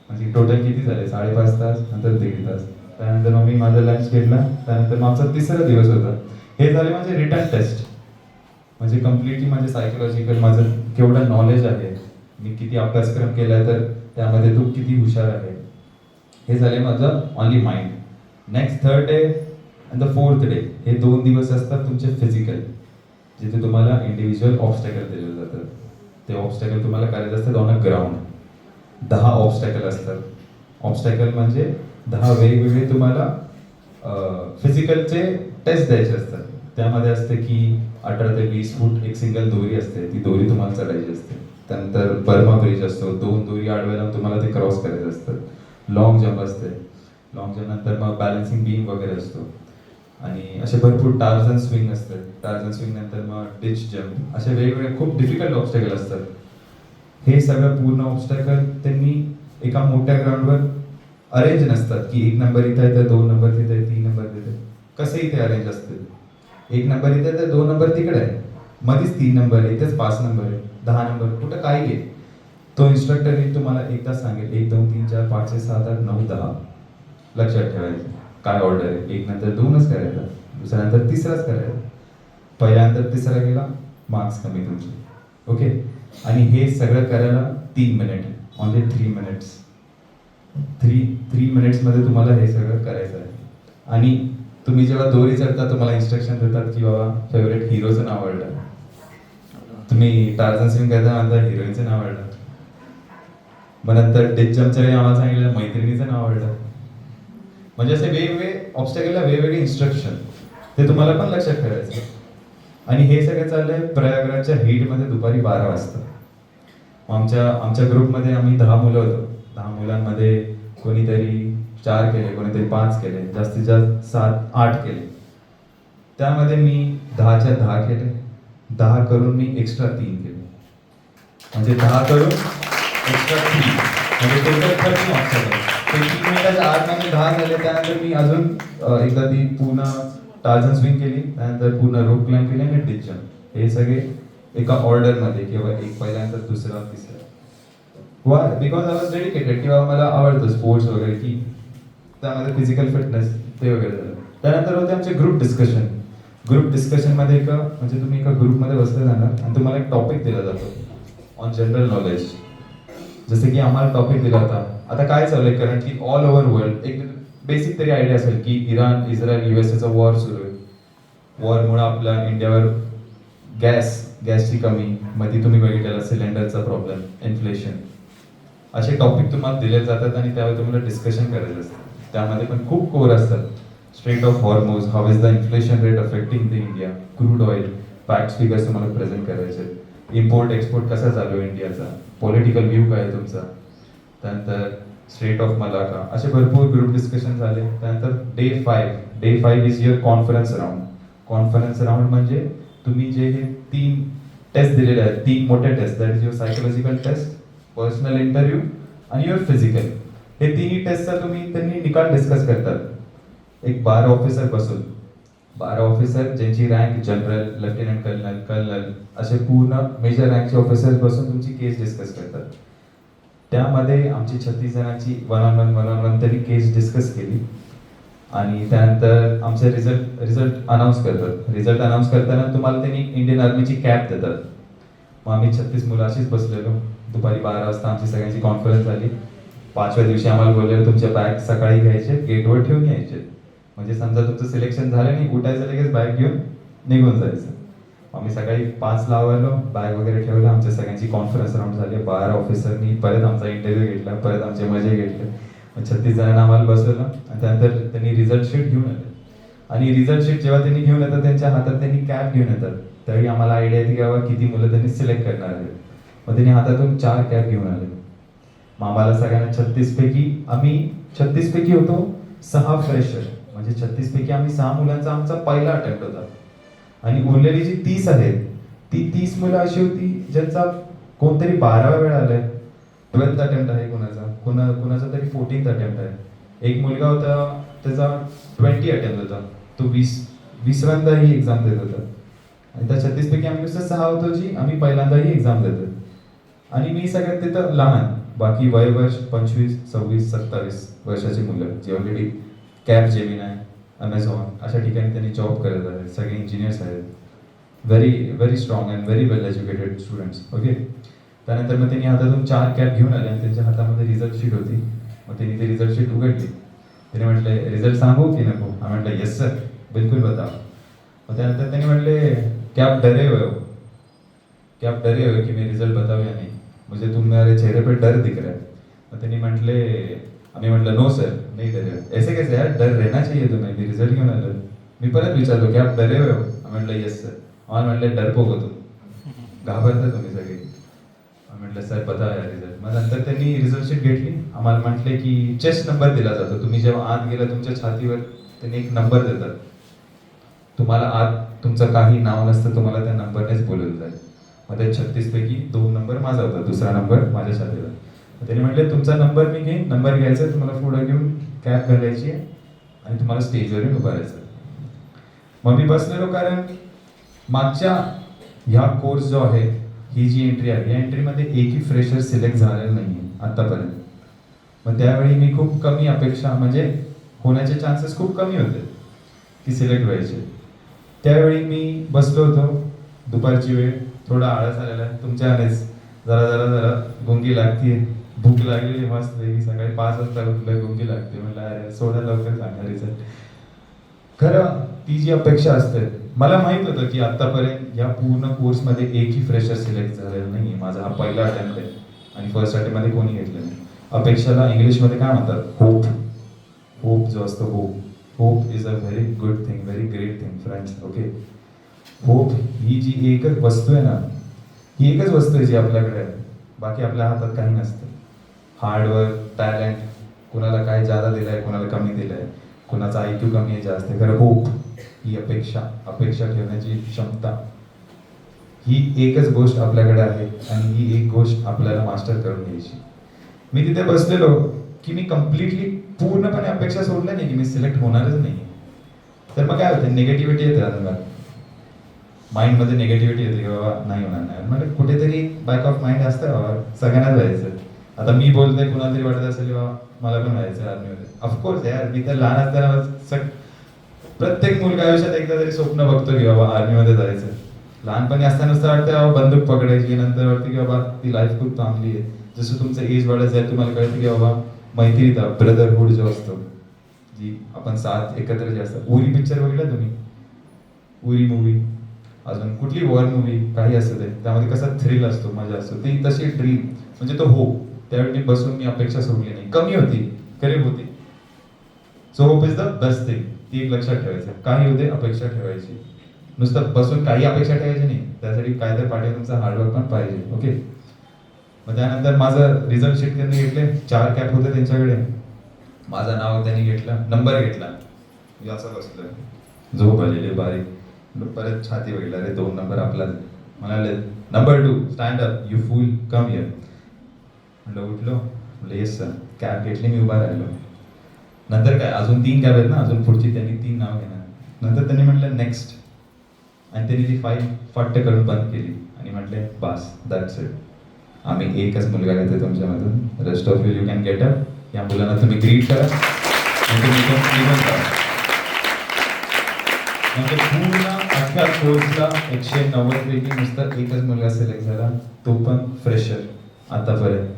म्हणजे टोटल किती झाले, 5.5 तास, नंतर 1.5 तास. त्यानंतर मग मी माझा लंच घेतला. त्यानंतर मग आमचा 3रा दिवस होता. हे झाले माझे रिटर्न टेस्ट. म्हणजे कम्प्लिटली माझे सायकोलॉजिकल, माझं केवढं नॉलेज आहे, मी किती अभ्यासक्रम केलाय, तर त्यामध्ये तू किती हुशार आहे, हे झाले माझं only mind. Next 3rd day and the 4th day, हे 2 दिवस असतात तुमचे फिजिकल, जिथे तुम्हाला इंडिव्हिज्युअल ऑब्स्टॅकल दिले जातात. ते ऑब्स्टॅकल तुम्हाला करायचे असतात ऑन अ ग्राउंड. 10 ऑब्स्टॅकल असतात. ऑब्स्टॅकल म्हणजे 10 वेगवेगळे तुम्हाला फिजिकलचे टेस्ट द्यायचे असतात. त्यामध्ये असते की 18 ते 20 फूट एक सिंगल दोरी असते, ती दोरी तुम्हाला चढायची असते. त्यानंतर बर्मा ब्रिज असतो, 2 दोरी आडव्या लावून तुम्हाला ते क्रॉस करायचे असतात. लॉंग जम्प असते. लॉंग जम्प नंतर मग बॅलन्सिंग बीम वगैरे असतो. आणि असे भरपूर टार्झन स्विंग असतात. टार्झन स्विंग नंतर मग डिच जम्प, असे वेगवेगळे खूप डिफिकल्ट ऑब्स्टॅकल असतात. हे सगळं पूर्ण ऑब्स्टॅकल त्यांनी एका मोठ्या ग्राउंडवर अरेंज नसतात की 1 नंबर इथे आहे तर 2 नंबर तिथे आहे, 3 नंबर तिथे. कसे इथे अरेंज असते, 1 नंबर इथे तर 2 नंबर तिकडे आहे, मध्येच 3 नंबर आहे, इथेच 5 नंबर आहे, 10 नंबर, कुठं काय घे. तो इन्स्ट्रक्टर तुम्हाला एकदा सांगेल 1 2 3 4 5 6 7 8 9 10 लक्षात ठेवायचं. काय ऑर्डर आहे, 1 नंतर 2च करायचा, दुसऱ्यानंतर 3राच करायचा, पहिल्यानंतर 3रा गेला मार्क्स कमी तुमचे. ओके, आणि हे सगळं करायला 3 मिनिट, ऑनली 3 मिनिट्स. 3 मिनिट्समध्ये तुम्हाला हे सगळं करायचं आहे. आणि तुम्ही जेव्हा दोरी चढता तुम्हाला इन्स्ट्रक्शन देतात की बाबा फेवरेट हिरोचं नाव आवडलं, तुम्ही टार्झन स्विंग करता म्हणता हिरोईनचं नाव आवडलं, मग नंतर डिच जम्पच्या वेळी आम्हाला सांगितलं मैत्रिणीचं नाव आवडलं. म्हणजे असे वेगवेगळे ऑब्स्टॅकलला वेगवेगळे इन्स्ट्रक्शन, ते तुम्हाला पण लक्षात ठेवायचं. आणि हे सगळं चाललंय प्रयागराजच्या हीटमध्ये दुपारी 12 वाजता. आमच्या ग्रुपमध्ये आम्ही 10 मुलं होतो. 10 मुलांमध्ये कोणीतरी 4 केले, कोणीतरी 5 केले, जास्तीत जास्त 7-8 केले. त्यामध्ये मी 10च्या 10 केले. 10 करून मी एक्स्ट्रा 3 केले, म्हणजे 10 करून एक्स्ट्रा 3, म्हणजे टोटल 13 ऑब्स्टॅकल. ते 3 मिनिटाच्या आत म्हणजे 10 झाले. त्यानंतर मी अजून एकदा ती पूर्ण टार्झन स्विंग केली, त्यानंतर पूर्ण रोप क्लाइंब केली आणि डिच जम्प. हे सगळे एका ऑर्डरमध्ये किंवा एक पहिल्यानंतर 2रा 3रा. Why, because I was dedicated, किंवा मला आवडतं स्पोर्ट्स वगैरे, की त्यामध्ये फिजिकल फिटनेस ते वगैरे झालं. त्यानंतर होते आमचे ग्रुप डिस्कशन. ग्रुप डिस्कशनमध्ये म्हणजे तुम्ही एका ग्रुपमध्ये बसले जाणार आणि तुम्हाला एक टॉपिक दिला जातो ऑन जनरल नॉलेज. जसे की आम्हाला टॉपिक दिला होता, आता काय चालू आहे करंटली ऑल ओव्हर वर्ल्ड, एक बेसिक तरी आयडिया असेल की इराण इस्रायल युएसएचा वॉर सुरू आहे. वॉरमुळे आपल्या इंडियावर गॅसची कमी, मध्ये तुम्ही बघितलेला सिलेंडरचा प्रॉब्लेम, इन्फ्लेशन, असे टॉपिक तुम्हाला दिले जातात आणि त्यावर तुम्हाला डिस्कशन करायचं असतं. त्यामध्ये पण खूप कोर असतात. Straight of Hormuz, how is the inflation rate affecting the India, crude oil, facts figures तुम्हाला प्रेझेंट करायचे, इम्पोर्ट एक्सपोर्ट कसा चालू आहे इंडियाचा, पॉलिटिकल व्ह्यू काय आहे तुमचा, त्यानंतर स्ट्रेट ऑफ मलाका, असे भरपूर ग्रुप डिस्कशन झाले. त्यानंतर day 5 is your conference round. Conference round म्हणजे तुम्ही जे हे 3 टेस्ट दिलेले आहेत, 3 मोठे test, that is your psychological test, personal interview आणि युअर फिजिकल. हे तिन्ही टेस्टचा त्यांनी निकाल डिस्कस करतात. एक 12 ऑफिसर बसून, 12 ऑफिसर ज्यांची रँक जनरल, लेफ्टनंट कर्नल असे पूर्ण मेजर रँकचे ऑफिसर्स बसून तुमची केस डिस्कस करतात. त्यामध्ये आमची 36 जणांची वन ऑन वन त्यांनी केस डिस्कस केली आणि त्यानंतर आमचे रिझल्ट अनाऊन्स करतात. रिझल्ट अनाऊन्स करताना तुम्हाला त्यांनी इंडियन आर्मीची कॅप देतात. मग आम्ही 36 मुलं अशीच बसलेलो. दुपारी 12 वाजता आमची सगळ्यांची कॉन्फरन्स झाली. 5व्या दिवशी आम्हाला बोललेलं तुमच्या बॅग सकाळी घ्यायचे, गेटवर ठेवून यायचे. म्हणजे समजा तुमचं सिलेक्शन झालं नाही, उठायचं लगेच बॅग घेऊन निघून जायचं. आम्ही सकाळी 5ला आवरलो, बॅग वगैरे ठेवलं, आमच्या सगळ्यांची कॉन्फरन्स राऊंड झाली. 12 ऑफिसरनी परत आमचा इंटरव्ह्यू घेतला, परत आमचे मजे घेतले. 36 जणांना आम्हाला बसवलं आणि त्यानंतर त्यांनी रिझल्ट शीट घेऊन आले. आणि रिझल्ट शीट जेव्हा त्यांनी घेऊन येतात, त्यांच्या हातात त्यांनी कॅप घेऊन येतात. त्यावेळी आम्हाला आयडिया येते की बाबा किती मुलं त्यांनी सिलेक्ट करणार आहेत. मग त्यांनी हातातून 4 कॅप घेऊन आले. मग आम्हाला सगळ्यांना 36 पैकी होतो 6 फ्रेशर. म्हणजे 36 पैकी आम्ही 6 मुलांचा आमचा पहिला अटेम्प्ट होता. आणि उरलेली जी 30 आहेत, ती 30 मुलं अशी होती ज्यांचा कोणतरी 12व्या वेळा आलाय, 12th अटेम्प्ट आहे कुणाचा तरी 14th अटेम्प्ट आहे. एक मुलगा होता त्याचा 20 अटेम्प्ट होता, तो 20व्यांदा ही एक्झाम देत होता. आणि त्या 36 पैकी आम्ही नुसतं 6 होतो जी आम्ही पहिल्यांदा ही एक्झाम देतो. आणि मी सगळ्यात तिथं लहान, बाकी वयवर्ष 25, 26, 27 वर्षाची मुलं जी ऑलरेडी कॅब, जेमिनाय, अमेझॉन अशा ठिकाणी त्यांनी जॉब करत आहेत. सगळे इंजिनियर्स आहेत. Very strong and very well educated students. Okay. त्यानंतर मग त्यांनी हातातून 4 कॅब घेऊन आले आणि त्यांच्या हातामध्ये रिझल्ट शीट होती. मग त्यांनी ते रिझल्ट शीट उघडली. त्यांनी म्हटले रिझल्ट सांगू की नको? आम्ही म्हटलं येस सर, बिलकुल बताओ. मग त्यानंतर त्यांनी म्हटले क्या आप डरे हुए कि मैं रिझल्ट बताऊ या नहीं, मुझे तुम्हारे चेहरे पे डर दिख रहा है. मग त्यांनी म्हटले, आम्ही म्हटलं नो सर नाही डरे. ऐसे कैसे यार, डर रहना चाहिए तुम्हें, मी रिझल्ट घेऊन आलो. मी परत विचारलो की आप डरे हुए हो? म्हटलं येस सर. आम्हाला म्हटले डरपोक हो तुम, घाबरता तुम्ही सगळे. म्हटलं सर पता आहे रिझल्ट. मग नंतर त्यांनी रिझल्ट शीट घेतली. आम्हाला म्हटले की चेस्ट नंबर दिला जातो. तुम्ही जेव्हा आत गेला तुमच्या छातीवर त्यांनी एक नंबर देतात. तुम्हाला आत तुमचं काही नाव नसतं, तुम्हाला त्या नंबरनेच बोलवलं जाईल. मग त्या 36 पैकी 2 नंबर माझा होता, दुसरा नंबर माझ्या छातीवर. त्यांनी म्हटले तुमचा नंबर मी घेईन, नंबर घ्यायचा, तुम्हाला पुढे घेऊन कॅप घालायची आणि तुम्हाला स्टेजवर उभं राहायचं. मग मी बसलेलो, कारण मागच्या ह्या कोर्स जो आहे, ही जी एंट्री आहे, या एंट्रीमध्ये एकही फ्रेशर सिलेक्ट झालेला नाही आतापर्यंत. मग त्यावेळी मी खूप कमी अपेक्षा, म्हणजे होण्याचे चान्सेस खूप कमी होते की सिलेक्ट व्हायचे. त्यावेळी मी बसलो होतो, दुपारची वेळ, थोडा आळस आलेला आहे. तुमच्यानेच जरा गुंगी लागते, भूक लागलेली मस्त वेगळी. सकाळी 5 वाजता उठलं, गुंगी लागते. म्हणलं अरे सोडा लवकर सांगणार रिझल्ट. खरं ती जी अपेक्षा असते, मला माहित होतं की आतापर्यंत या पूर्ण कोर्समध्ये एकही फ्रेशर सिलेक्ट झालेला नाही. माझा हा पहिला अटेम्प्ट आहे आणि फर्स्ट अटेम्प्ट मध्ये कोणी घेतलं नाही. अपेक्षाला इंग्लिशमध्ये काय म्हणतात? होप जो असतो, hope is a very good thing, very great thing friends. Okay. Hope ही जी एकच वस्तू आहे ना, ही एकच वस्तू आहे जी आपल्याकडे आहे. बाकी आपल्या हातात काही नसतं. हार्डवर्क, टॅलेंट, कुणाला काय जादा दिलंय, कुणाला कमी दिलंय, कुणाचा IQ कमी आहे जास्त आहे. खरं होप ही अपेक्षा ठेवण्याची क्षमता, ही एकच गोष्ट आपल्याकडे आहे आणि ही एक गोष्ट आपल्याला मास्टर करून घ्यायची. मी तिथे बसलेलो की मी कम्प्लिटली पूर्णपणे अपेक्षा सोडल्या नाही की मी सिलेक्ट होणारच नाही. तर मग काय होतं, निगेटिव्हिटी येते अंगात, माइंडमध्ये निगेटिव्हिटी येते की बाबा नाही होणार. म्हणजे कुठेतरी बॅक ऑफ माइंड असतं बाबा सगळ्यांनाच व्हायचं. आता मी बोलतोय, कुणाला तरी वाटत असेल बाबा मला पण व्हायचं आर्मीमध्ये. ऑफकोर्स यार, मी तर लहान असताना प्रत्येक मुलगा आयुष्यात एकदा तरी स्वप्न बघतो की बाबा आर्मीमध्ये जायचं. लहानपणी असताना नुसतं वाटतं बाबा बंदूक पकडायची, नंतर वाटतं की बाबा ती लाईफ खूप चांगली आहे. जसं तुमचं एज वाढत जाईल तुम्हाला कळतं की बाबा मैत्रीचा ब्रदरहुड जो असतो, जी आपण साथ एकत्र जे असतात. उरी पिक्चर बघितला तुम्ही? उरी मूवी, अजून कुठली वॉर मूवी काही असतं ते, त्यामध्ये कसा थ्रिल असतो, मजा असतो, ती तशी ड्रीम म्हणजे तो होप. त्यावेळी मी बसून मी अपेक्षा सोडली नाही, कमी होती करीब होती. So hope is the best thing, ती एक लक्षात ठेवायचं. काही होते अपेक्षा ठेवायची, नुसतं बसून काही अपेक्षा ठेवायची नाही, त्यासाठी काय तर पाठी तुमचा हार्डवर्क पण पाहिजे. ओके. मग त्यानंतर माझं रिझल्ट शीट त्यांनी घेतले, 4 कॅप होते त्यांच्याकडे, माझं नाव त्यांनी घेतलं, नंबर घेतला, मी असं बसलोय, झोप आलेली बारीक. परत छाती बघितला, अरे 2 नंबर आपला. म्हणाले number 2 stand up you fool come here. म्हटलं उठलो, म्हटलं येस सर. कॅब घेतली, मी उभा राहिलो. नंतर काय, अजून 3 कॅब आहेत ना, अजून पुढची त्यांनी 3 नाव घेणार. नंतर त्यांनी म्हटलं नेक्स्ट, आणि त्यांनी ती फाईल फट्ट करून बंद केली आणि म्हटले बास, दॅट्स इट. आम्ही एकच मुलगा घेतो तुमच्यामधून, rest of you can get up. या मुलांना तुम्ही ग्रीट करा आणि तुम्ही निघून जा. म्हणजे पूर्ण अख्ख्या कोर्सला 190 पैकी नुसतं एकच मुलगा सिलेक्ट झाला, तो पण फ्रेशर आतापर्यंत.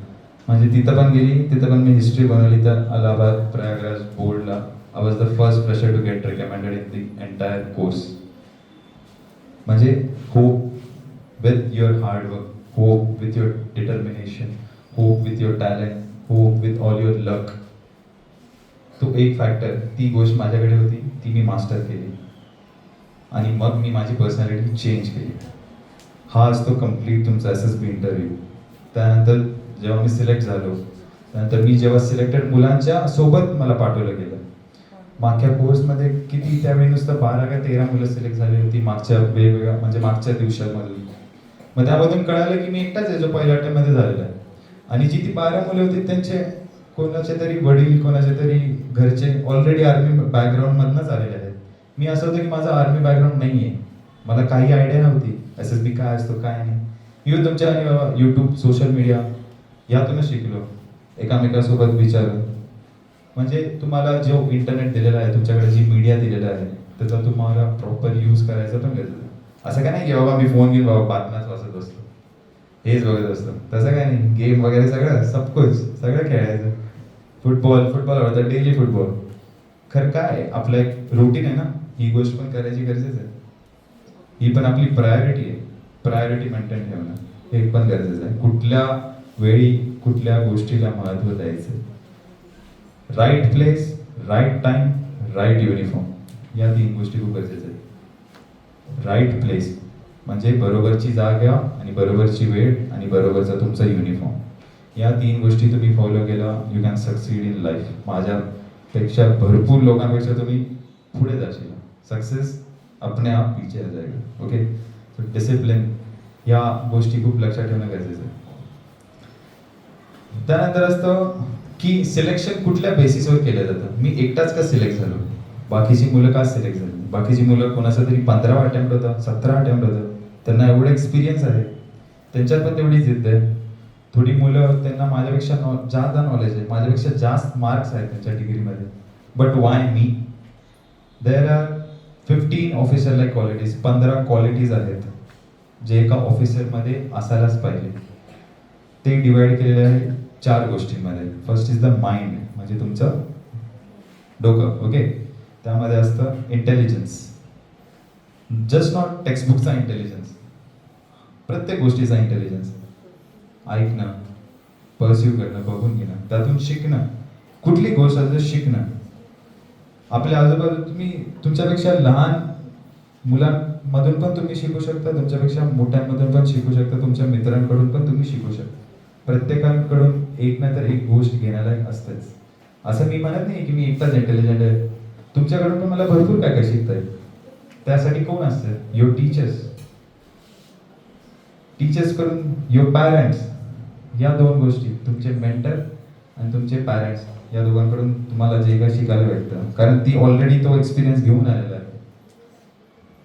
म्हणजे तिथं पण गेली, तिथं पण मी हिस्ट्री बनवली. तर अलाहाबाद प्रयागराज बोर्डला I was the first fresher to get recommended in the entire course. म्हणजे hope with your hard work, hope with your determination, hope with your talent, hope with all your luck. तो एक फॅक्टर, ती गोष्ट माझ्याकडे होती, ती मी मास्टर केली आणि मग मी माझी पर्सनॅलिटी चेंज केली. हा असतो कम्प्लीट तुमचा SSB इंटरव्ह्यू. त्यानंतर जेव्हा मी सिलेक्ट झालो, त्यानंतर मी जेव्हा सिलेक्टेड मुलांच्या सोबत मला पाठवलं गेलं. मागच्या कोर्समध्ये किती त्यावेळी नुसतं 12 का 13 मुलं सिलेक्ट झाली होती मागच्या वेगवेगळ्या म्हणजे मागच्या दिवसांमधून. मग त्यामधून कळालं की मी एकटाच आहे जो पहिल्या अटेम्प्टमध्ये झालेला आहे. आणि जी ती 12 मुलं होती त्यांचे कोणाचे तरी वडील, कोणाचे तरी घरचे ऑलरेडी आर्मी बॅकग्राऊंडमधनंच आलेले आहेत. मी असं होतं की माझं आर्मी बॅकग्राऊंड नाही आहे, मला काही आयडिया नव्हती SSB काय असतो काय नाही. मी तुमच्या आणि यूट्यूब, सोशल मीडिया यातूनच शिकलो, एकामेकासोबत विचारून. म्हणजे तुम्हाला जो इंटरनेट दिलेला आहे, तुमच्याकडे जी मीडिया दिलेला आहे, त्याचा तुम्हाला प्रॉपर यूज करायचं पण गरजेचं. असं काय नाही की बाबा मी फोन घेऊन बाबा बातम्याच वाचत असतो, हेच बघत असतो, तसं काय नाही. गेम वगैरे सगळं सबकुछ सगळं खेळायचं. फुटबॉल आवडतं, डेली फुटबॉल. खरं काय आपलं एक रुटीन आहे ना, ही गोष्ट पण करायची गरजेचं आहे. ही पण आपली प्रायोरिटी आहे. प्रायोरिटी मेंटेन ठेवणं हे पण गरजेचं आहे. कुठल्या वेळी कुठल्या गोष्टीला महत्त्व द्यायचं. Right place, right time, right uniform, या 3 गोष्टी खूप गरजेच्या आहेत. राईट प्लेस म्हणजे बरोबरची जागा आणि बरोबरची वेळ आणि बरोबरचा तुमचा युनिफॉर्म. या 3 गोष्टी तुम्ही फॉलो केला, you can succeed in life. माझ्यापेक्षा भरपूर लोकांपेक्षा तुम्ही पुढे जाशील. सक्सेस अपने आप पीछे आ जाएगा. ओके. सो डिसिप्लिन या गोष्टी खूप लक्षात ठेवणं गरजेचं आहे. त्यानंतर असतं की सिलेक्शन कुठल्या बेसिसवर केलं जातं. मी एकटाच का सिलेक्ट झालो, बाकीची मुलं का सिलेक्ट झाली. बाकीची मुलं कोणाचं तरी 15 अटेम्प्ट होता, 17 अटेम्प्ट होतं, त्यांना एवढं एक्सपिरियन्स आहे, त्यांच्यात पण तेवढीच जिद्द आहे. थोडी मुलं त्यांना माझ्यापेक्षा जास्त नॉलेज आहे, माझ्यापेक्षा जास्त मार्क्स आहेत त्यांच्या डिग्रीमध्ये, but why me. There are 15 officer like qualities. 15 qualities आहेत जे एका ऑफिसरमध्ये असायलाच पाहिजे. ते डिवाइड केलेले आहे 4 गोष्टींमध्ये. फर्स्ट इज द माइंड, म्हणजे तुमचं डोकं. ओके. त्यामध्ये असतं इंटेलिजन्स, जस्ट नॉट टेक्स्टबुकचा इंटेलिजन्स, प्रत्येक गोष्टीचा इंटेलिजन्स. ऐकणं, परस्यू करणं, बघून घेणं, त्यातून शिकणं. कुठली गोष्ट असं शिकणं. आपल्या आजूबाजू तुम्ही तुमच्यापेक्षा लहान मुलांमधून पण तुम्ही शिकू शकता, तुमच्यापेक्षा मोठ्यांमधून पण शिकू शकता, तुमच्या मित्रांकडून पण तुम्ही शिकू शकता. प्रत्येकाकडून एक ना तर एक गोष्ट घेण्यालायक असतेच. असं मी म्हणत नाही की मी एकटाच इंटेलिजंट आहे. तुमच्याकडून पण मला भरपूर काय काय शिकता येईल. त्यासाठी कोण असतं? Your teachers. टीचर्स कडून युअर पॅरेंट्स. या 2 गोष्टी, तुमचे मेंटर आणि तुमचे पॅरेंट्स, या दोघांकडून तुम्हाला जे काही शिकायला भेटतं, कारण ती ऑलरेडी तो एक्सपिरियन्स घेऊन आलेला आहे.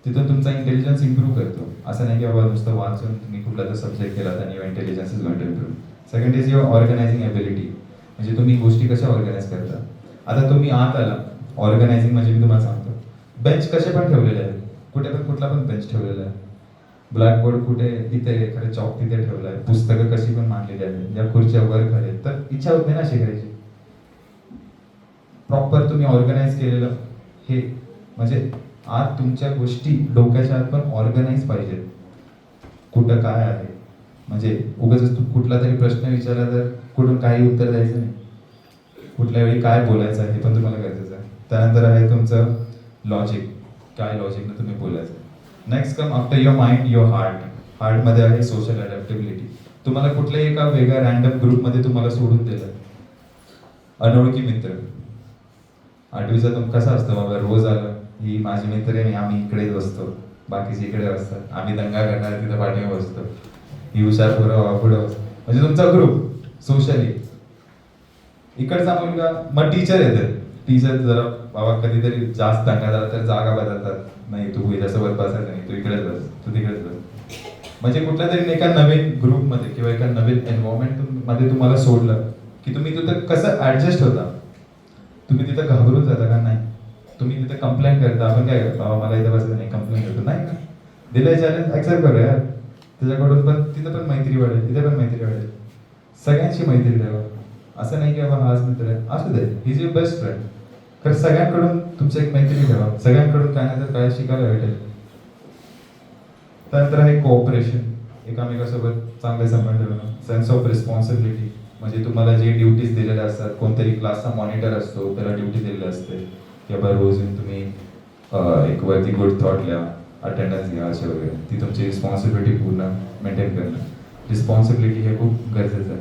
तिथून तुमचा इंटेलिजन्स इम्प्रूव्ह करतो. असं नाही की बाबा नुसतं वाचून तुम्ही कुठला तर सब्जेक्ट केला आणि your intelligence is going to improve. Second is your organizing ability, म्हणजे तुम्ही गोष्टी कशा ऑर्गनाईज करता. आता तुम्ही आत आला, ऑर्गनायझिंग म्हणजे मी तुम्हाला सांगतो, बेंच कसे पण ठेवलेले आहेत, कुठे पण कुठला पण बेंच ठेवलेला आहे. ब्लॅकबोर्ड कुठे इथे, एखादे चॉक तिथे ठेवला आहे, पुस्तकं कशी पण मांडलेली आहेत, या खुर्च्या वर खाली, तर इच्छा होते ना शिकायची. प्रॉपर तुम्ही ऑर्गनाईज केलेलं हे, म्हणजे आज तुमच्या गोष्टी डोक्याच्या आत पण ऑर्गनाईज पाहिजे. कुठं काय आहे, म्हणजे उगाच कुठला तरी प्रश्न विचारला तर कुठून काही उत्तर द्यायचं नाही, कुठल्या वेळी काय बोलायचं आहे हे पण तुम्हाला गरजेचं आहे. त्यानंतर आहे तुमचं लॉजिक, काय लॉजिकनं तुम्ही बोलायचं. Next come after your mind your heart. हार्टमध्ये आहे सोशल अडॅप्टेबिलिटी. तुम्हाला कुठल्याही एका वेगळ्या रँडम ग्रुपमध्ये तुम्हाला सोडून दिलं, अनोळखी मित्र. आठवीचा तुम कसा असतं बाबा, रोज आलं ही माझी मित्र आहे, आम्ही इकडेच बसतो, बाकीचे इकडे बसतात, आम्ही दंगा करणार तिथं पाठीवर बसतो, ही हुशार पोरं पुढं बसतो, म्हणजे तुमचा ग्रुप सोशली. इकडचा मुलगा, मग टीचर येते, टीचर जरा बाबा कधीतरी जास्त दंगा झाला तर जागा बदलतात, नाही तू याच्यासोबत बसायचं नाही, तू इकडेच बस, तू तिकडेच बस. म्हणजे कुठल्या तरी एका नवीन ग्रुपमध्ये किंवा एका नवीन एन्व्हायरमेंट मध्ये तुम्हाला सोडलं की तुम्ही तिथं कसं ऍडजस्ट होता. तुम्ही तिथं घाबरून जाता का? नाही. तुम्ही तिथं कंप्लेंट करता, आपण काय करतो, बाबा मला इथं बसायचं नाही, कंप्लेंट करतो, नाही का? दिलंय चॅलेंज, ऍक्सेप्ट करूया यार. त्याच्याकडून पण तिथं पण मैत्री वाढेल, तिथे पण मैत्री वाढेल. सगळ्यांची मैत्री ठेवा. असं नाही की बाबा हाच मित्र आहे, असू दे, he is your best friend. तर सगळ्यांकडून तुमची एक मैत्री ठेवा, सगळ्यांकडून काय नाही तर काय शिकायला भेटेल. त्यानंतर आहे कोऑपरेशन, एकामेकासोबत चांगले संबंध ठेवणं. सेन्स ऑफ रिस्पॉन्सिबिलिटी, म्हणजे तुम्हाला जे ड्युटीज दिलेल्या असतात, कोणतरी क्लासचा मॉनिटर असतो, त्याला ड्युटी दिलेली असते की बाबा रोज येऊन तुम्ही एक वरती गुड थॉट लिहा, अटेंडन्स घ्या, असे वगैरे. ती तुमची रिस्पॉन्सिबिलिटी पूर्ण मेंटेन करणं. रिस्पॉन्सिबिलिटी हे खूप गरजेचं आहे.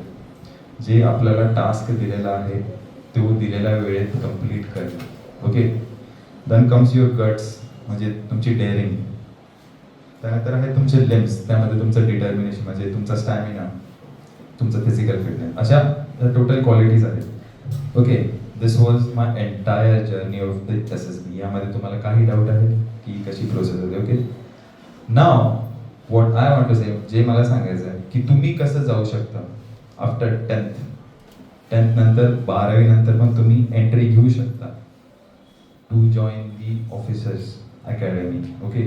जे आपल्याला टास्क दिलेला आहे तो दिलेल्या वेळेत कंप्लीट करणं. Okay. Then comes your guts, म्हणजे तुमची डेअरिंग. त्यानंतर आहे तुमचे लिम्स, त्यामध्ये तुमचं डिटर्मिनेशन, म्हणजे तुमचा स्टॅमिना, तुमचं फिजिकल फिटनेस, अशा टोटल क्वालिटीज आहेत. Okay. This was my entire journey of the SSB. यामध्ये तुम्हाला काही डाऊट आहे की कशी प्रोसेस होते? Okay. Now what I want to say, जे मला सांगायचं आहे की तुम्ही कसं जाऊ शकता आफ्टर 10th नंतर, 12वी नंतर पण तुम्ही एंट्री घेऊ शकता to join the officers academy. Okay.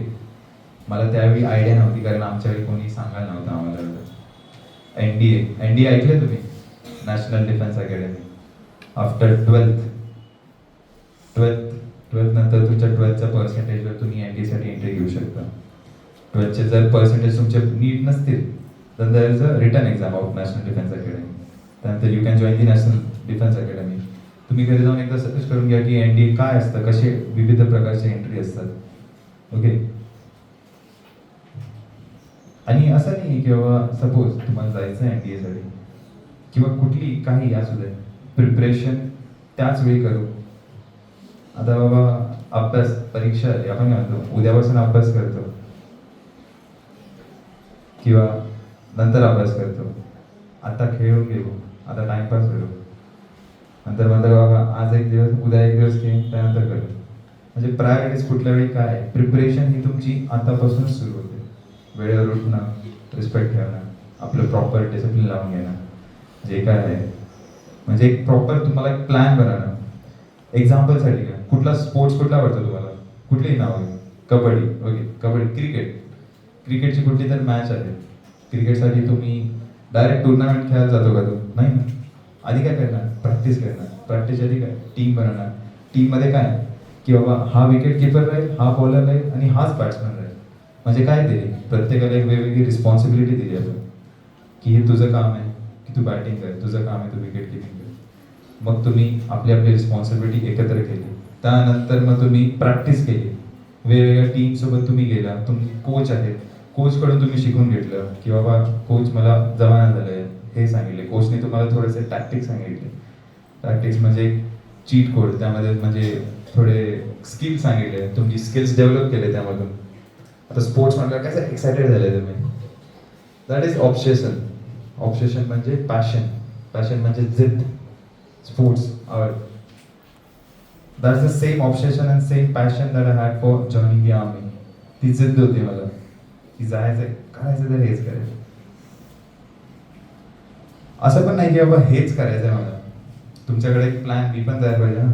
मला त्यावेळी आयडिया नव्हती, कारण आमच्या वेळी कोणी सांगायला नव्हतं आम्हाला. NDA ऐकले तुम्ही? National defence academy. After 12th नंतर तुमच्या 12thच्या पर्सेंटेजवर तुम्ही NDA साठी एंट्री घेऊ शकता. 12thचे जर पर्सेंटेज तुमचे नीट नसतील तर there is a written exam of national defence academy. त्यानंतर you can join the national defence academy. तुम्ही घरी जाऊन एकदा सर्च करून घ्या की NDA काय असतं, कसे विविध प्रकारचे एंट्री असतात. ओके. आणि असं नाही की बाबा सपोज तुम्हाला जायचं आहे NDA साठी किंवा कुठली काही असू दे, प्रिपरेशन त्याच वेळी करू. आता बाबा अभ्यास, परीक्षा आली, आपण काय म्हणतो उद्यापासून अभ्यास करतो किंवा नंतर अभ्यास करतो, आता खेळून घेऊ, आता टाइमपास करू, नंतर म्हणतो बाबा आज एक दिवस, उद्या एक दिवस खेळ, त्यानंतर करू. म्हणजे प्रायोरिटीज कुठल्या वेळी काय, प्रिपरेशन ही तुमची आतापासूनच सुरू होते. वेळेवर उठणं, रिस्पेक्ट ठेवणं, आपलं प्रॉपर डिसिप्लिन लावून घेणं, जे काय आहे म्हणजे एक प्रॉपर तुम्हाला एक प्लॅन बनवणं. एक्झाम्पलसाठी काय, कुठला स्पोर्ट्स कुठला आवडतो तुम्हाला, कुठलीही नाव आहे? कबड्डी. ओके. कबड्डी. क्रिकेटची कुठली तर मॅच आहे, क्रिकेटसाठी तुम्ही डायरेक्ट टुर्नामेंट खेळायला जातो का? तू नाही ना. आधी काय करणार? प्रॅक्टिस करणार. प्रॅक्टिस आधी काय, टीम बनवणार. टीममध्ये काय की बाबा हा विकेट किपर राहील, हा बॉलर राहील आणि हाच बॅट्समॅन राहील. म्हणजे काय दिली, प्रत्येकाला एक वेगवेगळी रिस्पॉन्सिबिलिटी दिली आपण की हे तुझं काम आहे की तू बॅटिंग कर, तुझं काम आहे तू विकेट किपिंग कर. मग तुम्ही आपली आपली रिस्पॉन्सिबिलिटी एकत्र केली. त्यानंतर मग तुम्ही प्रॅक्टिस केली, वेगवेगळ्या टीमसोबत तुम्ही गेला. तुम्ही कोच आहेत, कोचकडून तुम्ही शिकून घेतलं की बाबा कोच मला जमाना झालंय, हे सांगितले कोचने, तुम्हाला थोडेसे टॅक्टिक्स सांगितले. टॅक्टिक्स म्हणजे चीट कोड, त्यामध्ये म्हणजे थोडे स्किल सांगितले, तुमची स्किल्स डेव्हलप केले त्यामधून. आता स्पोर्ट्स म्हटलं कसं एक्सायटेड झाले तुम्ही. That is obsession. ऑब्सेशन म्हणजे पॅशन, पॅशन म्हणजे जिद्द. स्पोर्ट्स आवड. That's the same obsession and same passion that I had for joining the army. ती जिद्द होती मला की जायचं, करायचं तर हेच करायचं. असं पण नाही की बाबा हेच करायचंय मला, तुमच्याकडे एक प्लॅन बी पण तयार पाहिजे ना.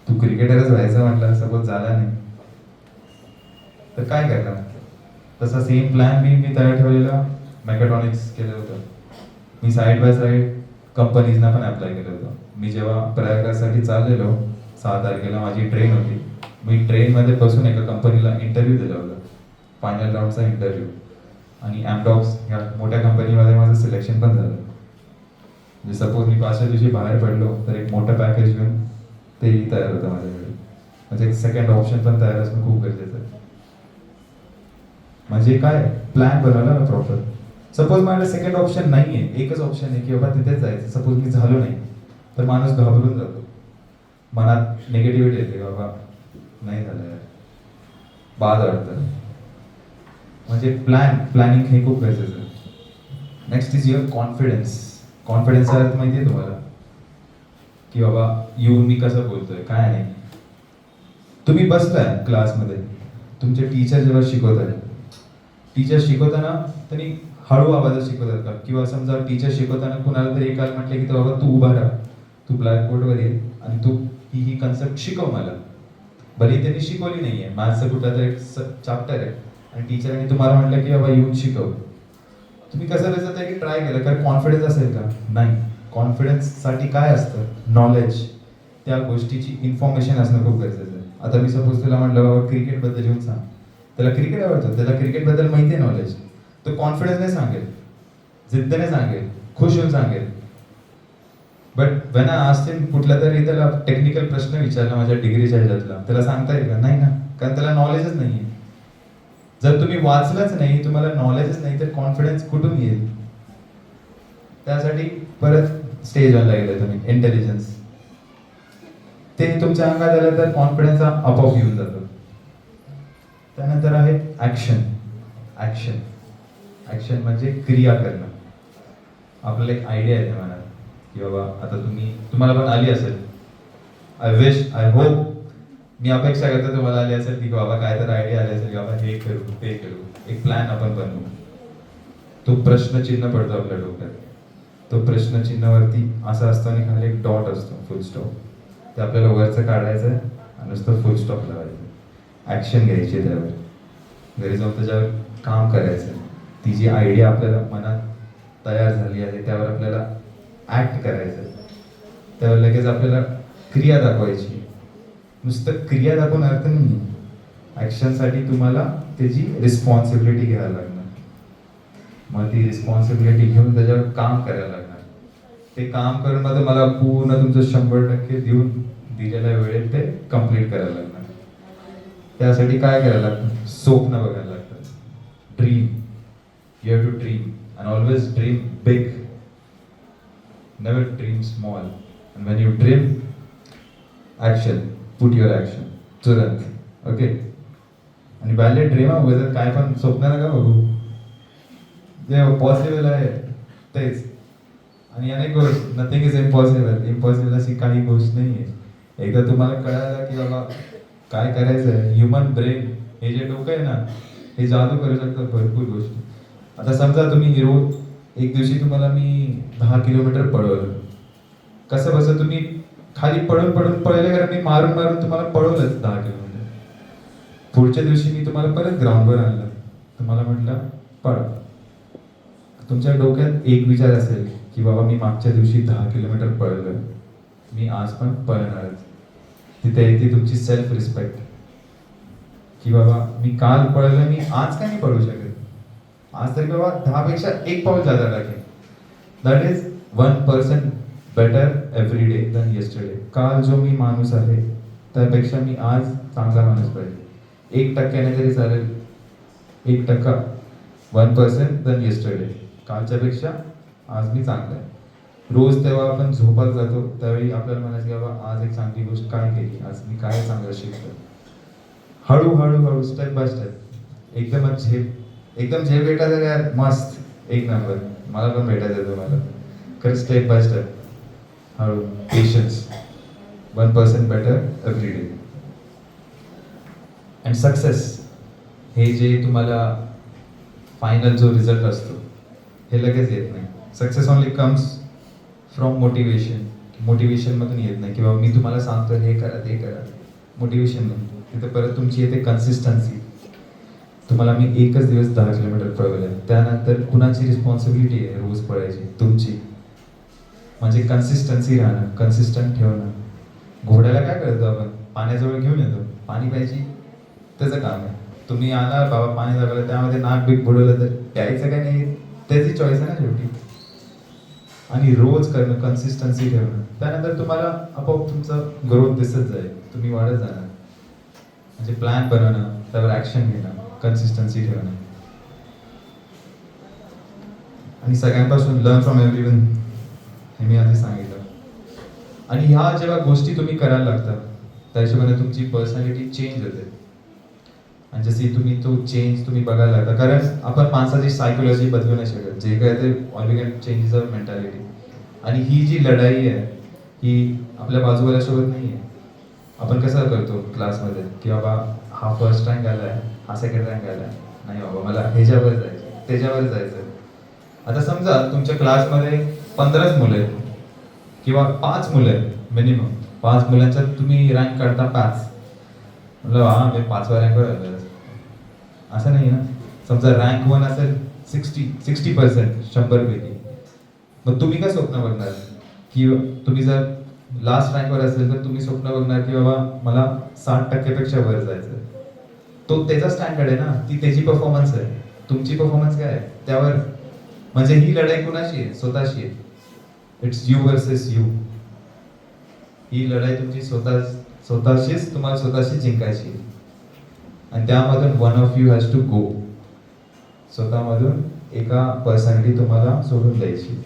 तू क्रिकेटरच व्हायचं म्हटलं, सपोज झाला नाही तर काय करणार? तसा सेम प्लॅन मी तयार ठेवलेला मॅकेट्रॉनिक्स केलं होतं. मी साईड बाय साईड कंपनीजना पण अप्लाय केलं होतं. मी जेव्हा प्रयागराजसाठी चाललेलो 6 तारखेला माझी ट्रेन होती. मी ट्रेनमध्ये बसून एका कंपनीला इंटरव्ह्यू दिला होता, फायनल राऊंडचा इंटरव्ह्यू. आणि ॲमडॉक्स या मोठ्या कंपनीमध्ये माझं सिलेक्शन पण झालं. म्हणजे सपोज मी 5व्या दिवशी बाहेर पडलो तर एक मोठं पॅकेज घेऊन तेही तयार होतं माझ्याकडे. म्हणजे एक सेकंड ऑप्शन पण तयार असणं खूप गरजेचं आहे. म्हणजे काय प्लॅन बनवला ना प्रॉपर. सपोज माझ्या सेकंड ऑप्शन नाही आहे, एकच ऑप्शन आहे की बाबा तिथेच जायचं. सपोज मी झालो नाही तर माणूस घाबरून जातो, मनात निगेटिव्हिटी येते, बाबा नाही झालं यार, बाद वाटतं. म्हणजे प्लॅनिंग हे खूप गरजेचं आहे. Next is your confidence. कॉन्फिडन्सचा अर्थ माहिती आहे तुम्हाला, की बाबा येऊन मी कसं बोलतोय काय नाही. तुम्ही बसलाय क्लासमध्ये, तुमचे टीचर जेव्हा शिकवत आहेत, टीचर शिकवताना त्यांनी हळू आवाजात शिकवतात का? किंवा समजा टीचर शिकवताना कुणाला तरी एकाला म्हटलं की बाबा तू उभा राहा, तू ब्लॅकबोर्डवर ये आणि तू ही कन्सेप्ट शिकव मला. भले त्यांनी शिकवली नाहीये, मॅथ्सचा कुठला तरी चॅप्टर आहे आणि टीचरांनी तुम्हाला म्हटलं की बाबा येऊन शिकव, तुम्ही कसं बसत आहे की ट्राय केलं? कारण कॉन्फिडन्स असेल का? नाही. कॉन्फिडन्ससाठी काय असतं? नॉलेज. त्या गोष्टीची इन्फॉर्मेशन असणं खूप गरजेचं आहे. आता मी सपोज तुला म्हटलं बाबा क्रिकेटबद्दल येऊन सांग, त्याला क्रिकेट आवडतं, त्याला क्रिकेटबद्दल माहिती आहे नॉलेज, तो कॉन्फिडन्सने सांगेल, जिद्दीने सांगेल, खुश होऊन सांगेल. बट वेन आय आस्क्ड हिम कुठला तरी त्याला टेक्निकल प्रश्न विचारला माझ्या डिग्रीच्या ह्याच्यातला, त्याला सांगता येईल का? नाही ना, कारण त्याला नॉलेजच नाही आहे. जर तुम्ही वाचलंच नाही, तुम्हाला नॉलेजच नाही, तर कॉन्फिडन्स कुठून येईल? त्यासाठी परत स्टेज वनला गेले तुम्ही, इंटेलिजन्स. ते तुमच्या अंगात आलं तर कॉन्फिडन्स आपोआप येऊन जातो. त्यानंतर आहे ऍक्शन. ऍक्शन ऍक्शन म्हणजे क्रिया करणं. आपल्याला एक आयडिया येते मनात की बाबा आता तुम्हाला पण आली असेल. आय विश, आय होप, मी अपेक्षा करतो तुम्हाला आली असेल की बाबा काय तर आयडिया आली असेल की बाबा हे करू ते करू, एक प्लॅन आपण बनवू. तो प्रश्नचिन्ह पडतो आपल्या डोक्यात. तो प्रश्नचिन्हावरती असं असतं आणि खाली एक डॉट असतो, फुल स्टॉप. ते आपल्याला वरचं काढायचं आणि नुसतं फुल स्टॉप लावायचं. ऍक्शन घ्यायची त्यावर, घरी जाऊन त्याच्यावर काम करायचं. ती जी आयडिया आपल्याला मनात तयार झाली आहे त्यावर आपल्याला ऍक्ट करायचं. त्यावर लगेच आपल्याला क्रिया दाखवायची. नुसतं क्रिया दाखवून अर्थ नाही. ऍक्शनसाठी तुम्हाला त्याची रिस्पॉन्सिबिलिटी घ्यायला लागणार. मग ती रिस्पॉन्सिबिलिटी घेऊन त्याच्यावर काम करायला लागणार. ते काम करून मग मला पूर्ण तुमचं 100% देऊन दिलेल्या वेळेत ते कम्प्लीट करायला लागणार. त्यासाठी काय करायला लागतं? स्वप्न बघायला लागतं. Dream. You have to dream and always dream big. Never dream small. And when you dream, action, put your action तुरंत. ओके. आणि व्हॅलिड ड्रीम वगैरे काय पण स्वप्न नका बघू. जे पॉसिबल आहे तेच. आणि अनेक गोष्ट, नथिंग इज इम्पॉसिबल. इम्पॉसिबल अशी काही गोष्ट नाही आहे. एकदा तुम्हाला कळालं की बाबा काय करायचं आहे, ह्युमन ब्रेन हे जे डोकं आहे ना, हे जादू करू शकतं भरपूर गोष्टी. आता समजा तुम्ही रोज एक दिवशी तुम्हाला मी 10 किलोमीटर पळवलं. कसं बसं तुम्ही खाली पडून पळले, कारण मी मारून तुम्हाला पळवलंच 10 किलोमीटर. पुढच्या दिवशी मी तुम्हाला परत ग्राउंडवर आणलं, तुम्हाला म्हटलं पळ. तुमच्या डोक्यात एक विचार असेल की बाबा मी मागच्या दिवशी 10 किलोमीटर पळलं, मी आज पण पळणारच. तिथे येते तुमची सेल्फ रिस्पेक्ट की बाबा मी काल पळलं, मी आज काय नाही पळू शकत. आज तरी बाबा 10 पेक्षा 1 पाऊल जादा टाकेल. That is 1% better every day than yesterday. काल जो मी माणूस आहे त्यापेक्षा मी आज चांगला माणूस पाहिजे. 1% तरी चालेल. 1%, 1% दॅन येस्टरडे. कालच्यापेक्षा आज मी चांगला आहे. रोज तेव्हा आपण झोपायला जातो त्यावेळी आपल्याला म्हणायचं की बाबा आज एक चांगली गोष्ट काय केली, आज मी काय चांगलं शिकलो. हळूहळू स्टेप बाय स्टेप. एकदम झेप भेटा तर यार मस्त, एक नंबर. मला पण भेटायचं तुम्हाला. खरं स्टेप बाय स्टेप, हळू, patience. 1% better every day. And success हे जे तुम्हाला फायनल जो रिझल्ट असतो हे लगेच येत नाही. Success only comes from motivation. मोटिवेशनमधून येत नाही किंवा मी तुम्हाला सांगतो हे करा ते करा, मोटिवेशन नाही. तिथे परत तुमची येते कन्सिस्टन्सी. तुम्हाला मी एकच दिवस 10 किलोमीटर पळवलं, त्यानंतर कुणाची रिस्पॉन्सिबिलिटी आहे रोज पळायची? तुमची. म्हणजे कन्सिस्टन्सी राहणं, कन्सिस्टंट ठेवणं. घोड्याला काय करतो आपण? पाण्याजवळ घेऊन येतो, पाणी प्यायची त्याचं काम आहे. तुम्ही आला बाबा पाणी लागलं, त्यामध्ये नाक बीक बुडवलं तर प्यायचं काय नाही, त्याची चॉईस आहे ना शेवटी. आणि रोज करणं, कन्सिस्टन्सी ठेवणं, त्यानंतर तुम्हाला आपोआप तुमचं ग्रोथ दिसत जाईल, तुम्ही वाढत जाणार. म्हणजे प्लॅन बनवणं, त्यावर ॲक्शन घेणं, कन्सिस्टन्सी ठेवणं. आणि सगळ्यांपासून लर्न फ्रॉम एव्हरीवन, हे मी आधी सांगितलं. आणि ह्या जेव्हा गोष्टी तुम्ही करायला लागता, त्या हिशोबाने तुमची पर्सनॅलिटी चेंज होते. आणि जशी तुम्ही तो चेंज तुम्ही बघायला लागता, कारण आपण माणसाची सायकोलॉजी बदलू नाही शकत, जे काय ते ऑलवेज चेंजेस ऑफ मेंटॅलिटी. आणि ही जी लढाई आहे ही आपल्या बाजूवाल्यासोबत नाही आहे. आपण कसं करतो क्लासमध्ये की बाबा हा फर्स्ट रँक आला आहे, हा सेकंड रँक आला आहे, नाही बाबा मला ह्याच्यावर जायचं, त्याच्यावर जायचं. आता समजा तुमच्या क्लासमध्ये 15च मुलं आहेत किंवा 5 मुलं आहेत मिनिमम, 5 मुलांच्या तुम्ही रँक काढता 5, म्हणलं हा मी 5व्या रँकवर आलो. असं नाही ना. समजा रँक 1 असेल 60% 100 पैकी, मग तुम्ही काय स्वप्न बघणार? की तुम्ही जर लास्ट रँकवर असेल तर तुम्ही स्वप्न बघणार की बाबा मला 60% पेक्षा वर जायचं. तो त्याचा स्टँडर्ड आहे ना, ती त्याची परफॉर्मन्स आहे. तुमची परफॉर्मन्स काय आहे त्यावर. म्हणजे ही लढाई कुणाशी आहे? स्वतःशी आहे. It's you versus you. ही लढाई तुमची स्वतःशीच तुम्हाला स्वतःशी जिंकायची आहे. आणि त्यामधून one of you has to go. स्वतःमधून एका पर्सनॅलिटी तुम्हाला सोडून द्यायची.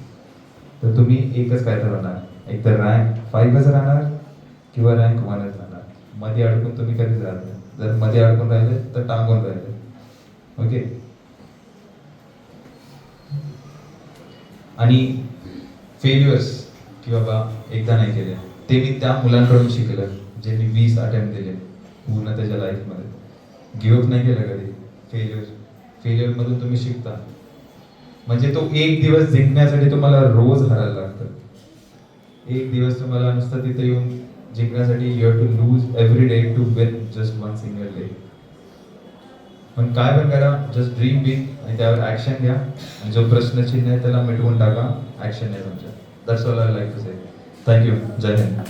तर तुम्ही एकच काय ठरवणार, एक तर रँक 5च राहणार किंवा रँक 1च राहणार. मध्ये अडकून तुम्ही कधीच राहत नाही. जर मध्ये अडकून राहिले तर टांगून राहिले. ओके. आणि फेल्युअर्स की बाबा एकदा नाही केले, ते मी त्या मुलांकडून शिकलं जे मी 20 अटेम्प्ट दिले पूर्ण त्याच्या लाईफमध्ये. गिव्हअप नाही केलं कधी. फेल्युअरमधून तुम्ही शिकता. म्हणजे तो एक दिवस जिंकण्यासाठी तुम्हाला रोज हरायला लागतं. एक दिवस तुम्हाला नुसतं तिथे येऊन जिंकण्यासाठी you have to lose every day to win just one single day. पण काय पण करा, जस्ट ड्रीम बिग आणि त्यावर ॲक्शन घ्या. आणि जो प्रश्नचिन्ह आहे त्याला मिटवून टाका ॲक्शन आहे तुमच्या. That's all I like to say. Thank you. जय हिंद.